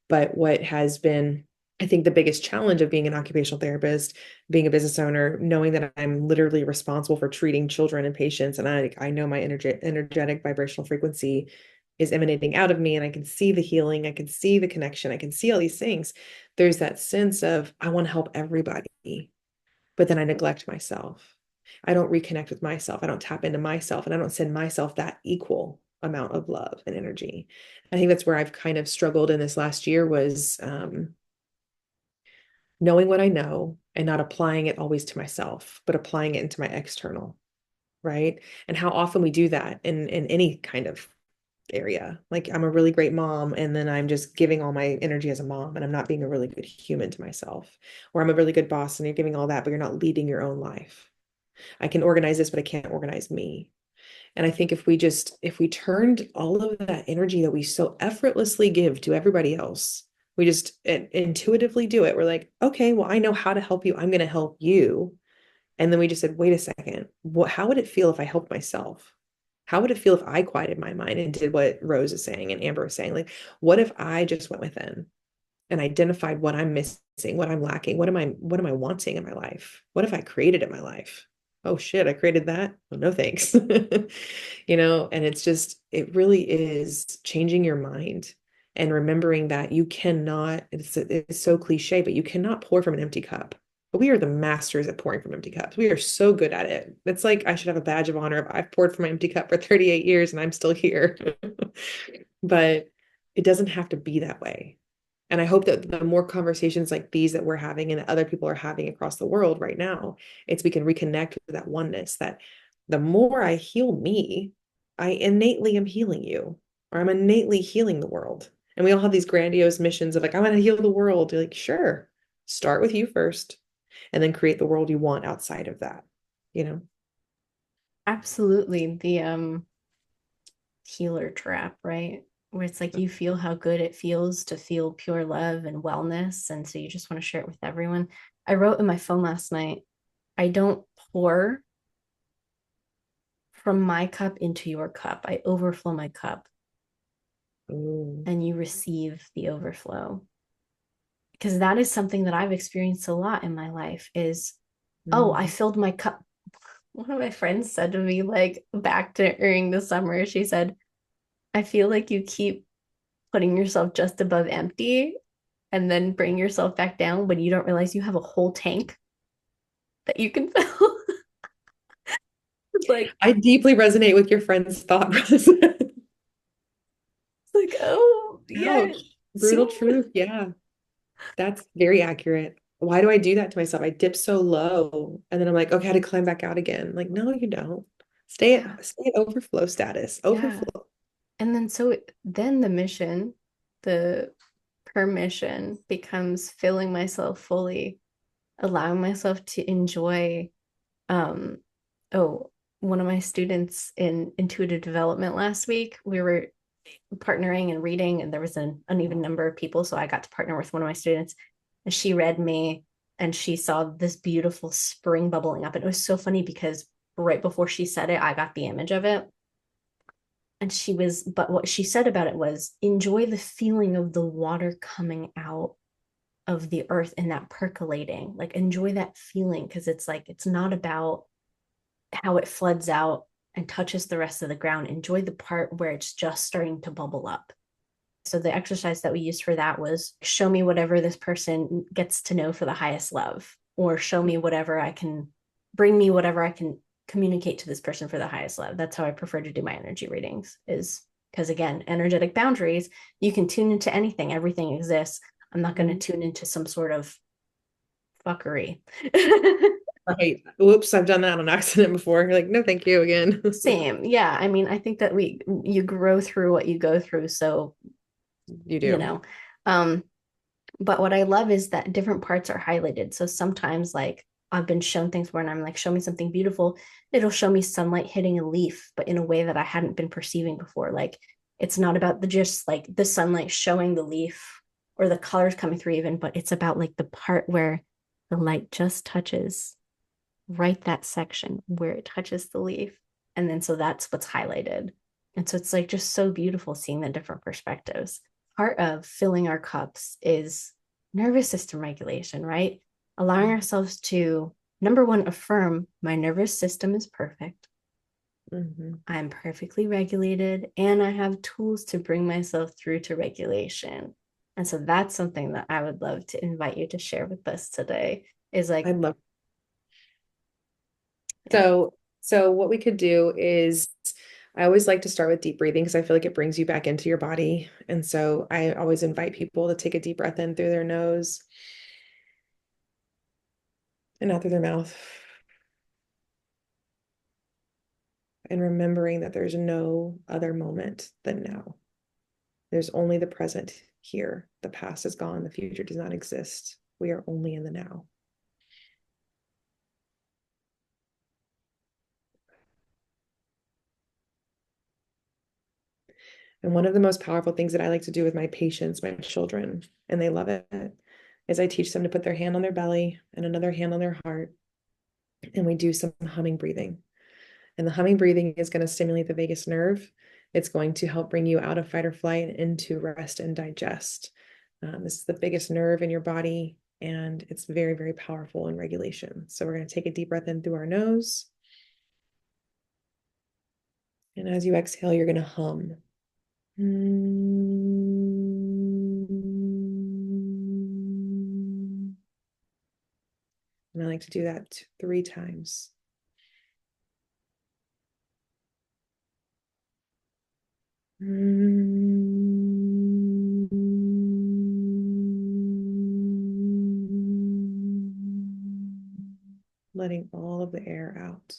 But what has been, I think, the biggest challenge of being an occupational therapist, being a business owner, knowing that I'm literally responsible for treating children and patients, and I know my energetic vibrational frequency is emanating out of me, and I can see the healing, I can see the connection, I can see all these things. There's that sense of I want to help everybody, but then I neglect myself. I don't reconnect with myself. I don't tap into myself, and I don't send myself that equal amount of love and energy. I think that's where I've kind of struggled in this last year was knowing what I know and not applying it always to myself, but applying it into my external, right? And how often we do that in any kind of area. Like I'm a really great mom, and then I'm just giving all my energy as a mom, and I'm not being a really good human to myself. Or I'm a really good boss, and you're giving all that, but you're not leading your own life. I can organize this, but I can't organize me. And I think if we turned all of that energy that we so effortlessly give to everybody else, we just intuitively do it. We're like, okay, well, I know how to help you. I'm going to help you. And then we just said, wait a second, how would it feel if I helped myself? How would it feel if I quieted my mind and did what Rose is saying and Amber is saying? Like, what if I just went within and identified what I'm missing, what I'm lacking, what am I wanting in my life? What if I created in my life? Oh shit, I created that. Well, no thanks. And it really is changing your mind and remembering that you cannot, it's so cliche, but you cannot pour from an empty cup. But we are the masters at pouring from empty cups. We are so good at it. It's like I should have a badge of honor if I've poured from my empty cup for 38 years and I'm still here. But it doesn't have to be that way. And I hope that the more conversations like these that we're having and that other people are having across the world right now, it's we can reconnect with that oneness, that the more I heal me, I innately am healing you, or I'm innately healing the world. And we all have these grandiose missions of like, I want to heal the world. You're like, sure, start with you first, and then create the world you want outside of that, you know? Absolutely. The healer trap, right? Where it's like you feel how good it feels to feel pure love and wellness. And so you just want to share it with everyone. I wrote in my phone last night, I don't pour from my cup into your cup. I overflow my cup Ooh. and you receive the overflow. Because that is something that I've experienced a lot in my life is Oh, I Mhm. filled my cup. One of my friends said to me, like back during the summer, she said, I feel like you keep putting yourself just above empty and then bring yourself back down when you don't realize you have a whole tank that you can fill. Like, I deeply resonate with your friend's thought process. like, oh yeah, Ouch. see, Brutal truth. Yeah, that's very accurate. Why do I do that to myself? I dip so low and then I'm like, okay, I had to climb back out again. Like, no, you don't. yeah, Stay at overflow status. yeah. Overflow. And then then the mission, the permission becomes filling myself fully, allowing myself to enjoy. Um, oh, one of my students in intuitive development last week, we were partnering and reading, and there was an uneven number of people. So I got to partner with one of my students, and she read me, and she saw this beautiful spring bubbling up. And it was so funny because right before she said it, I got the image of it. And but what she said about it was enjoy the feeling of the water coming out of the earth and that percolating. Like, enjoy that feeling because it's like, it's not about how it floods out and touches the rest of the ground. Enjoy the part where it's just starting to bubble up. So the exercise that we used for that was show me whatever this person gets to know for the highest love, or show me whatever I can, bring me whatever I can communicate to this person for the highest love. That's how I prefer to do my energy readings, is because again, energetic boundaries, you can tune into anything, everything exists. I'm not going to Mhm. tune into some sort of fuckery. Right. Whoops, I've done that on accident before. You're like, no, thank you again. Same. Yeah. I mean, I think that you grow through what you go through. So, You you do. know, um, but what I love is that different parts are highlighted. So sometimes, like, I've been shown things where I'm like, show me something beautiful. It'll show me sunlight hitting a leaf, but in a way that I hadn't been perceiving before. Like, it's not about the just like the sunlight showing the leaf or the colors coming through, even, but it's about like the part where the light just touches right that section where it touches the leaf. And then so that's what's highlighted. And so it's like just so beautiful seeing the different perspectives. Part of filling our cups is nervous system regulation, right? Allowing ourselves to, number one, affirm my nervous system is perfect. Mhm. I'm perfectly regulated and I have tools to bring myself through to regulation. And so that's something that I would love to invite you to share with us today is I like, love. yeah, So what we could do is I always like to start with deep breathing because I feel like it brings you back into your body. And so I always invite people to take a deep breath in through their nose and out through their mouth. And remembering that there's no other moment than now. There's only the present here. The past is gone. The future does not exist. We are only in the now. And one of the most powerful things that I like to do with my patients, my children, and they love it, is I teach them to put their hand on their belly and another hand on their heart. And we do some humming breathing. And the humming breathing is going to stimulate the vagus nerve. It's going to help bring you out of fight or flight into rest and digest. This is the biggest nerve in your body, and it's very, very powerful in regulation. So we're going to take a deep breath in through our nose. And as you exhale, you're going to hum. And I like to do that 3 times. Letting all of the air out.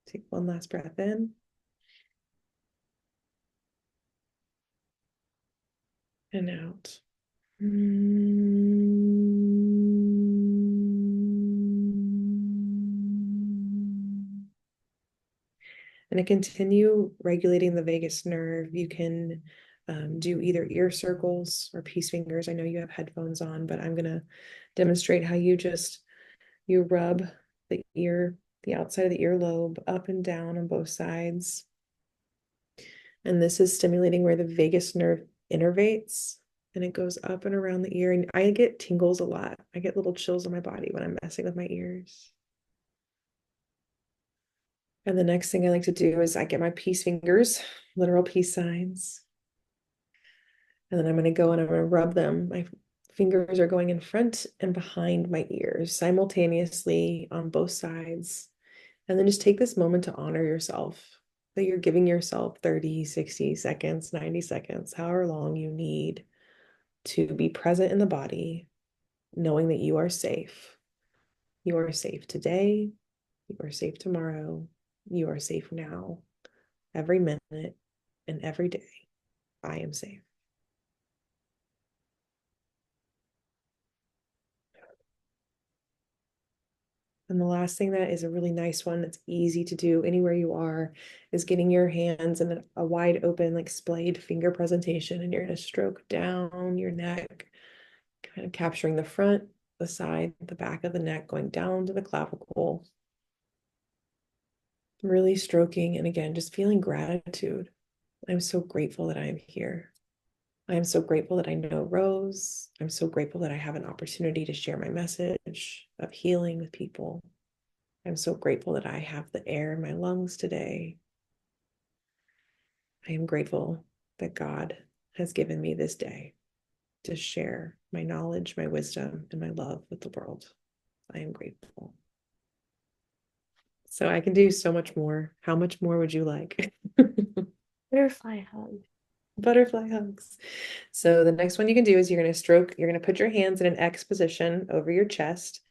Take one last breath in and out. And to continue regulating the vagus nerve, you can do either ear circles or peace fingers. I know you have headphones on, but I'm going to demonstrate how you rub the ear, the outside of the earlobe, up and down on both sides. And this is stimulating where the vagus nerve innervates and it goes up and around the ear. And I get tingles a lot. I get little chills on my body when I'm messing with my ears. And the next thing I like to do is I get my peace fingers, literal peace signs. And then I'm going to go and I'm going to rub them. My fingers are going in front and behind my ears simultaneously on both sides. And then just take this moment to honor yourself, that you're giving yourself 30, 60 seconds, 90 seconds, however long you need to be present in the body, knowing that you are safe. You are safe today. You are safe tomorrow. You are safe now. Every minute and every day, I am safe. And the last thing that is a really nice one that's easy to do anywhere you are is getting your hands in a wide open, like splayed finger presentation, and you're going to stroke down your neck, kind of capturing the front, the side, the back of the neck, going down to the clavicle. Really stroking, and again, just feeling gratitude. I'm so grateful that I am here. I am so grateful that I know Rose. I'm so grateful that I have an opportunity to share my message of healing with people. I'm so grateful that I have the air in my lungs today. I am grateful that God has given me this day to share my knowledge, my wisdom, and my love with the world. I am grateful. So I can do so much more. How much more would you like? Butterfly hug. Butterfly hugs. So the next one you can do is you're going to put your hands in an X position over your chest,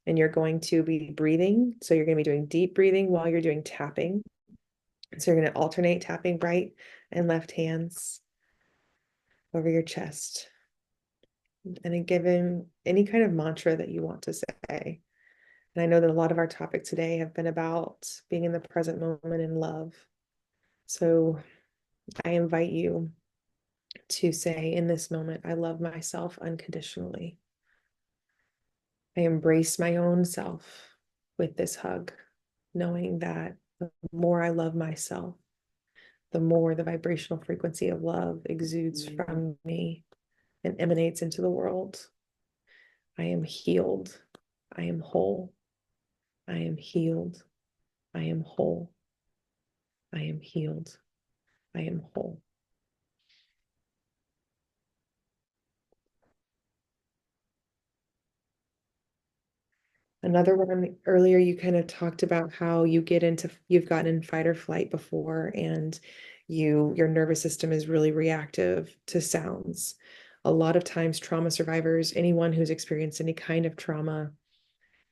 and you're going to be breathing. So you're going to be doing deep breathing while you're doing tapping. So you're going to alternate tapping right and left hands over your chest. And then given any kind of mantra that you want to say. And I know that a lot of our topics today have been about being in the present moment in love. So I invite you to say in this moment, I love myself unconditionally. I embrace my own self with this hug, knowing that the more I love myself, the more the vibrational frequency of love exudes from me and emanates into the world. I am healed. I am whole. I am healed. I am whole. I am healed. I am whole. Another one earlier, you kind of talked about how you've gotten in fight or flight before, and your nervous system is really reactive to sounds. A lot of times, trauma survivors, anyone who's experienced any kind of trauma,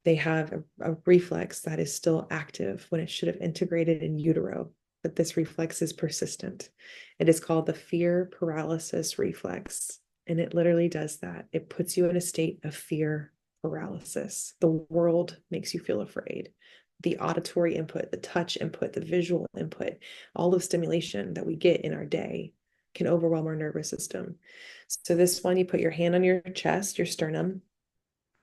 they have a reflex that is still active when it should have integrated in utero, but this reflex is persistent. It is called the fear paralysis reflex, and it literally does that. It puts you in a state of fear paralysis. The world makes you feel afraid. The auditory input, the touch input, the visual input, all of stimulation that we get in our day can overwhelm our nervous system. So this one, you put your hand on your chest, your sternum,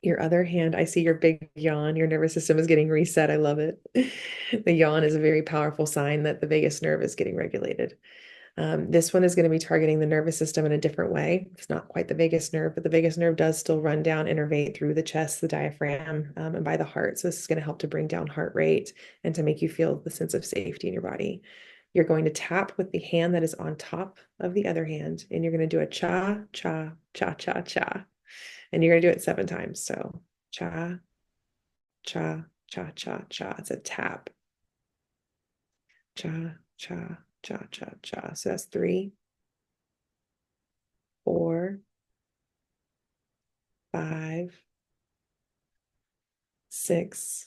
your other hand, I see your big yawn. Your nervous system is getting reset. I love it. The yawn is a very powerful sign that the vagus nerve is getting regulated. This one is going to be targeting the nervous system in a different way. It's not quite the vagus nerve, but the vagus nerve does still run down, innervate through the chest, the diaphragm, and by the heart. So this is going to help to bring down heart rate and to make you feel the sense of safety in your body. You're going to tap with the hand that is on top of the other hand, and you're going to do a cha, cha, cha, cha, cha. And you're going to do it 7 times. So cha, cha, cha, cha, cha. It's a tap. Cha, cha, cha, cha, cha. So that's 3, 4, 5, 6,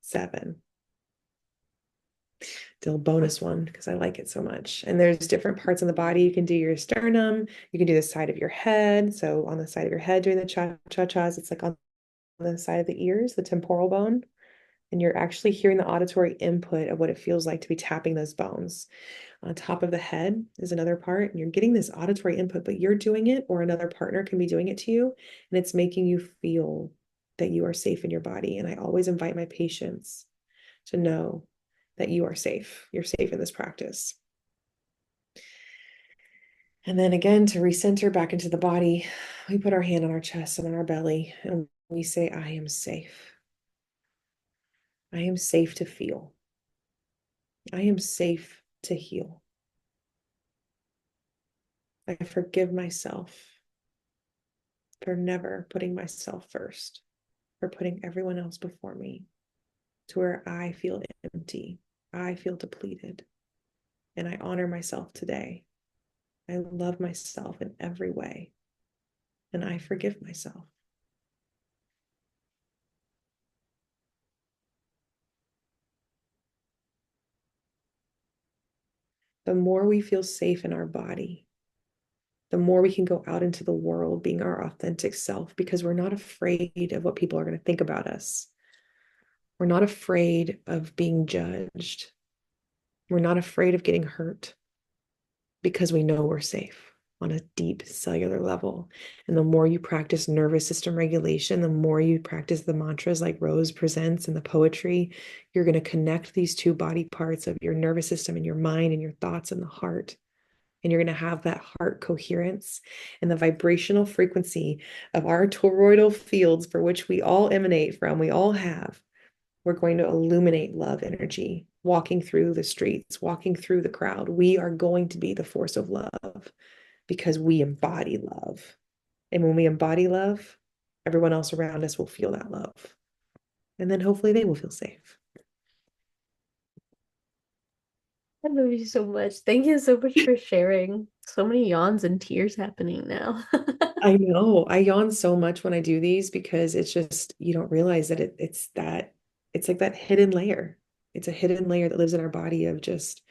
7. Still bonus one because I like it so much. And there's different parts of the body. You can do your sternum. You can do the side of your head. So on the side of your head doing the cha-cha-chas, it's like on the side of the ears, the temporal bone. And you're actually hearing the auditory input of what it feels like to be tapping those bones. On top of the head is another part, and you're getting this auditory input, but you're doing it, or another partner can be doing it to you, and it's making you feel that you are safe in your body. And I always invite my patients to know that you are safe. You're safe in this practice. And then again, to recenter back into the body, we put our hand on our chest and on our belly, and we say, I am safe. I am safe to feel. I am safe to heal. I forgive myself for never putting myself first, for putting everyone else before me, to where I feel empty, I feel depleted, and I honor myself today. I love myself in every way, and I forgive myself. The more we feel safe in our body, the more we can go out into the world being our authentic self, because we're not afraid of what people are going to think about us. We're not afraid of being judged. We're not afraid of getting hurt because we know we're safe on a deep cellular level. And the more you practice nervous system regulation, the more you practice the mantras like Rose presents and the poetry, you're going to connect these two body parts of your nervous system and your mind and your thoughts and the heart. And you're going to have that heart coherence and the vibrational frequency of our toroidal fields, for which we all emanate from, we all have. We're going to illuminate love energy, walking through the streets, walking through the crowd. We are going to be the force of love because we embody love. And when we embody love, everyone else around us will feel that love. And then hopefully they will feel safe. I love you so much. Thank you so much for sharing. So many yawns and tears happening now. I know. I yawn so much when I do these because it's just, you don't realize that it's like that hidden layer. It's a hidden layer that lives in our body of just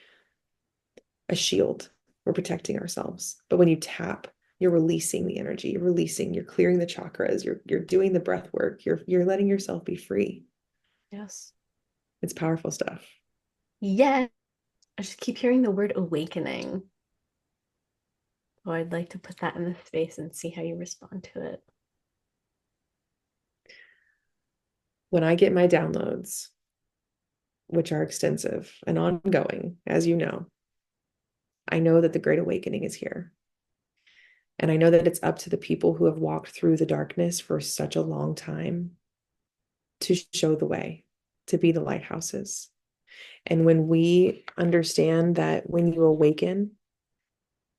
a shield. We're protecting ourselves. But when you tap, you're releasing the energy, you're clearing the chakras, you're doing the breath work, you're letting yourself be free. Yes. It's powerful stuff. Yeah. I just keep hearing the word awakening. So I'd like to put that in the space and see how you respond to it. When I get my downloads, which are extensive and ongoing, as you know, I know that the Great Awakening is here. And I know that it's up to the people who have walked through the darkness for such a long time to show the way, to be the lighthouses. And when we understand that when you awaken,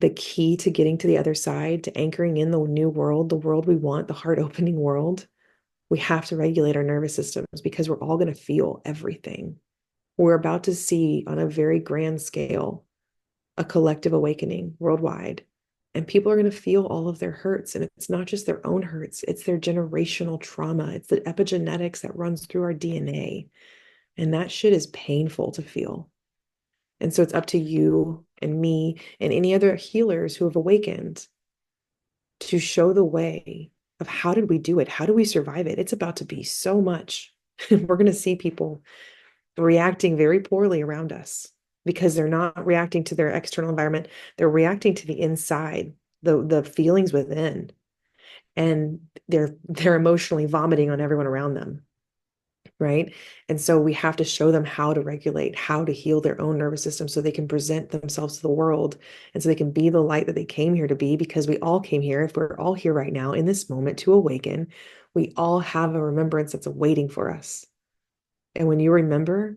the key to getting to the other side, to anchoring in the new world, the world we want, the heart opening world, we have to regulate our nervous systems because we're all going to feel everything. We're about to see on a very grand scale a collective awakening worldwide. And people are going to feel all of their hurts. And it's not just their own hurts, it's their generational trauma. It's the epigenetics that runs through our DNA. And that shit is painful to feel. And so it's up to you and me and any other healers who have awakened to show the way of how did we do it? How do we survive it? It's about to be so much. We're going to see people reacting very poorly around us because they're not reacting to their external environment. They're reacting to the inside, the feelings within, and they're emotionally vomiting on everyone around them. Right. And so we have to show them how to regulate, how to heal their own nervous system so they can present themselves to the world and so they can be the light that they came here to be, because we all came here. If we're all here right now in this moment to awaken, we all have a remembrance that's waiting for us. And when you remember,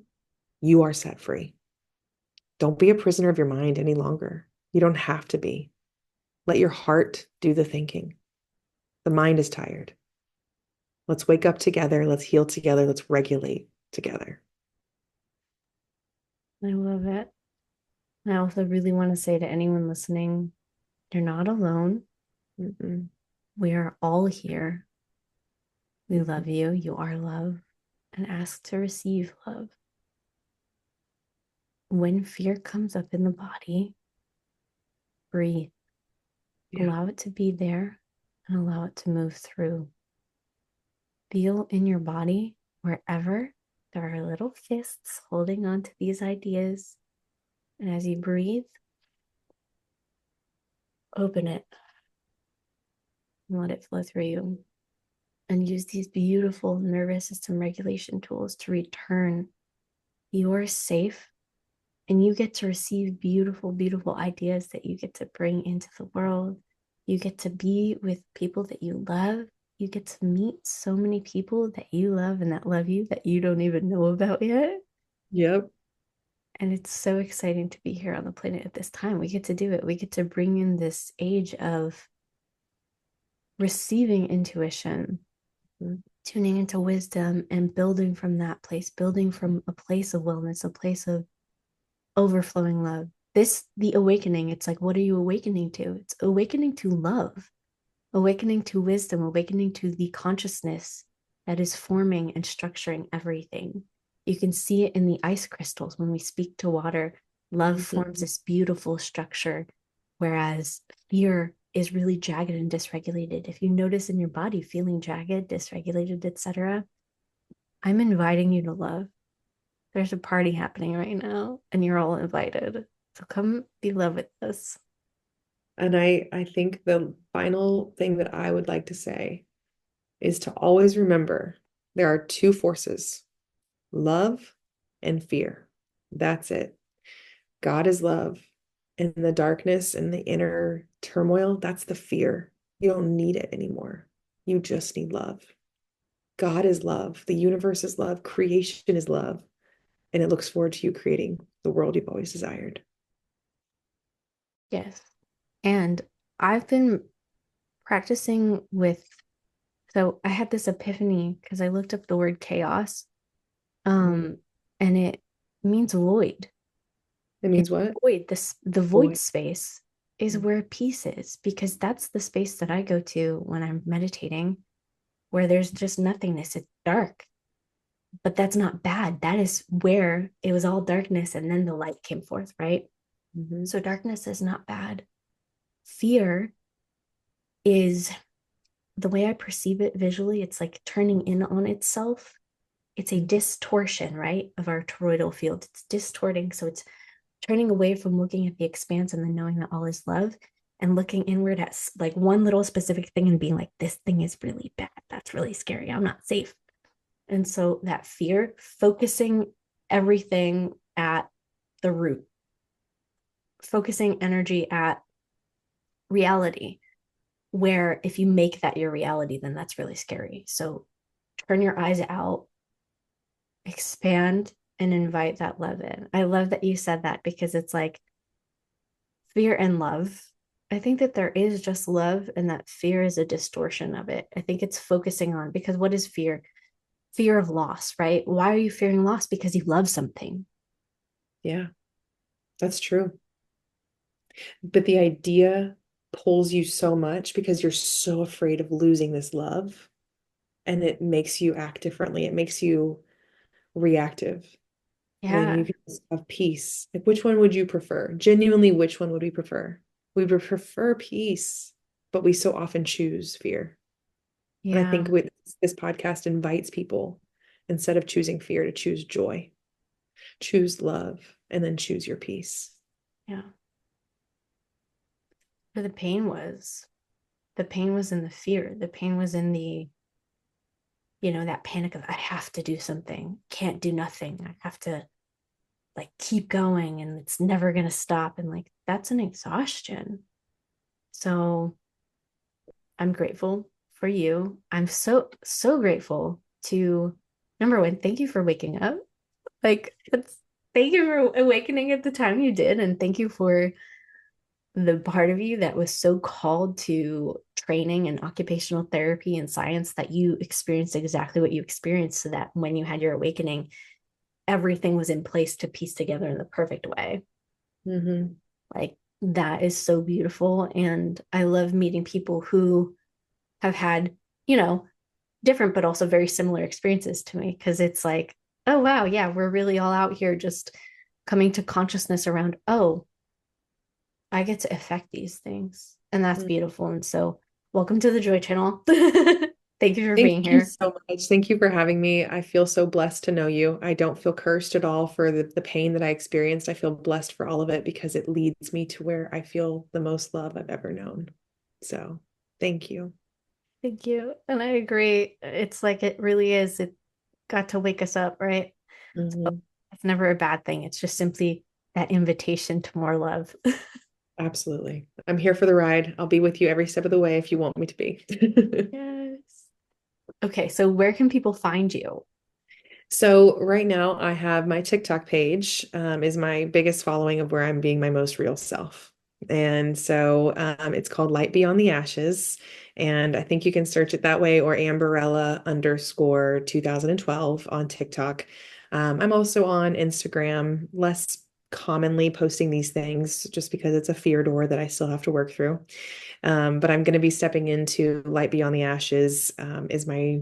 you are set free. Don't be a prisoner of your mind any longer. You don't have to be. Let your heart do the thinking. The mind is tired. Let's wake up together. Let's heal together. Let's regulate together. I love it. I also really want to say to anyone listening, you're not alone. Mm-mm. We are all here. We Mm-mm. love you. You are love. And ask to receive love. When fear comes up in the body, breathe. Yeah. Allow it to be there and allow it to move through. Feel in your body wherever there are little fists holding on to these ideas. And as you breathe, open it and let it flow through you. And use these beautiful nervous system regulation tools to return. You are safe and you get to receive beautiful, beautiful ideas that you get to bring into the world. You get to be with people that you love. you get to meet so many people that you love and that love you that you don't even know about yet. Yep. And it's so exciting to be here on the planet at this time. We get to do it. We get to bring in this age of receiving intuition, Mhm. tuning into wisdom, and building from that place, building from a place of wellness, a place of overflowing love. The awakening, it's like, what are you awakening to? It's awakening to love, awakening to wisdom, awakening to the consciousness that is forming and structuring everything. You can see it in the ice crystals when we speak to water. Love forms Mhm. this beautiful structure, whereas fear is really jagged and dysregulated. If you notice in your body feeling jagged, dysregulated, etc., I'm inviting you to love. There's a party happening right now, and you're all invited. So come be love with us. And I think the final thing that I would like to say is to always remember there are two forces, love and fear. That's it. God is love. And the darkness and the inner turmoil, that's the fear. You don't need it anymore. You just need love. God is love. The universe is love. Creation is love. And it looks forward to you creating the world you've always desired. Yes. And I've been practicing with, so I had this epiphany because I looked up the word chaos. Mm. Um, and it means void. It And means what? void, this the void Boy. space is Mm. where peace is, because that's the space that I go to when I'm meditating, where there's just nothingness. It's dark. But that's not bad. That is where it was all darkness and then the light came forth, right? Mhm. So darkness is not bad. Fear is, the way I perceive it visually, it's like turning in on itself. It's a distortion, right, of our toroidal field. It's distorting. So it's turning away from looking at the expanse and then knowing that all is love, and looking inward at like one little specific thing and being like, this thing is really bad. That's really scary. I'm not safe. And so that fear, focusing everything at the root, focusing energy at reality, where if you make that your reality, then that's really scary. So turn your eyes out, expand, and invite that love in. I love that you said that, because it's like fear and love. I think that there is just love, and that fear is a distortion of it. I think it's focusing on, because what is fear? Fear of loss, right? Why are you fearing loss? Because you love something. Yeah, that's true. But the idea pulls you so much because you're so afraid of losing this love, and it makes you act differently. It makes you reactive when Yeah. you just have peace. Like, which one would you prefer? Genuinely, which one would we prefer? We would prefer peace, but we so often choose fear. And I think Yeah. this podcast invites people, instead of choosing fear, to choose joy, choose love, and then choose your peace. Yeah. Where the pain was in the fear. The pain was in the, that panic of, I have to do something, can't do nothing. I have to like keep going and it's never going to stop. And like, that's an exhaustion. So I'm grateful for you. I'm so, so grateful to, number one, thank you for waking up. Like, thank you for awakening at the time you did. And thank you for the part of you that was so called to training and occupational therapy and science, that you experienced exactly what you experienced, so that when you had your awakening, everything was in place to piece together in the perfect way. Mm-hmm. Like, that is so beautiful. And I love meeting people who have had, you know, different but also very similar experiences to me, because it's like, oh, wow, yeah, we're really all out here just coming to consciousness around, oh, I get to affect these things. And that's beautiful. And so, welcome to the Joy Channel. Thank you for Thank being you here. so much. Thank you for having me. I feel so blessed to know you. I don't feel cursed at all for the pain that I experienced. I feel blessed for all of it because it leads me to where I feel the most love I've ever known. So thank you. Thank you. And I agree. It's like, it really is. It got to wake us up, right? So Mhm. it's never a bad thing. It's just simply that invitation to more love. Absolutely. I'm here for the ride. I'll be with you every step of the way if you want me to be. Yes. Okay, so where can people find you? So right now I have my TikTok page, is my biggest following of where I'm being my most real self. And so it's called Light Beyond the Ashes. And I think you can search it that way or Amberella underscore 2012 on TikTok. I'm also on Instagram, less commonly posting these things just because it's a fear door that I still have to work through. But I'm going to be stepping into Light Beyond the Ashes, is my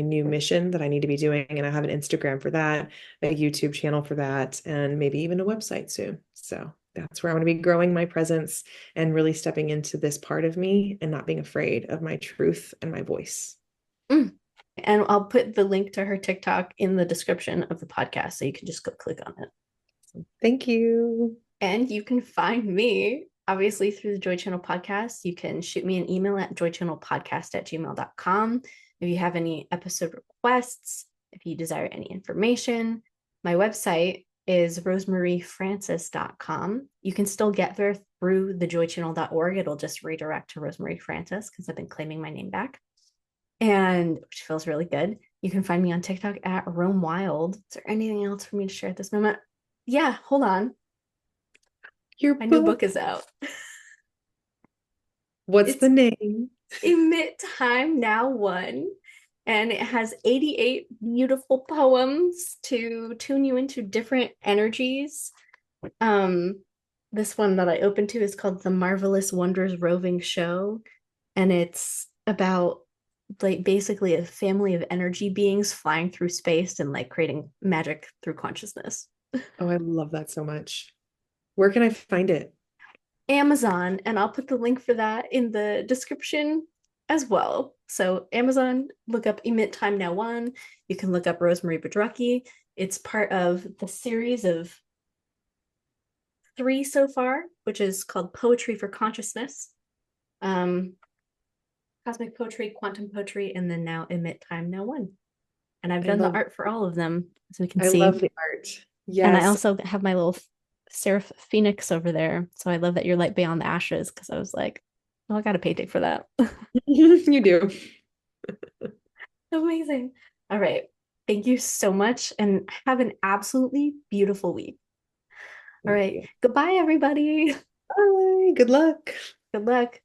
new mission that I need to be doing, and I have an Instagram for that, a YouTube channel for that, and maybe even a website soon. So that's where I'm going to be growing my presence and really stepping into this part of me and not being afraid of my truth and my voice. Mm. And I'll put the link to her TikTok in the description of the podcast so you can just go click on it. Thank you. And you can find me obviously through the Joy Channel podcast. You can shoot me an email at joychannelpodcast@gmail.com. If you have any episode requests, if you desire any information, my website is rosemariefrancis.com. You can still get there through thejoychannel.org. It'll just redirect to Rosemarie Francis because I've been claiming my name back, and which feels really good. You can find me on TikTok at Rome Wild. Is there anything else for me to share at this moment? Yeah, hold on. Your My new book. book is out. What's It's the name? Emit Time Now One, and it has 88 beautiful poems to tune you into different energies. Um, this one that I opened to is called The Marvelous Wonders Roving Show, and it's about like basically a family of energy beings flying through space and like creating magic through consciousness. Oh, I love that so much. Where can I find it? Amazon, and I'll put the link for that in the description as well. So Amazon, look up Emit Time Now One. You can look up Rosemarie Bodracki. It's part of the series of 3 so far, which is called Poetry for Consciousness, um, Cosmic Poetry, Quantum Poetry, and then now Emit Time Now One. And I've I done the love art for all of them, as we can I see. love the art. And I Yes. also have my little Seraph Phoenix over there. So I love that you're Light Beyond the Ashes because I was like, oh, I got a painting for that. You do. Amazing. All right. Thank you so much and have an absolutely beautiful week. All Thank right. you. Goodbye, everybody. Bye. Good luck. Good luck.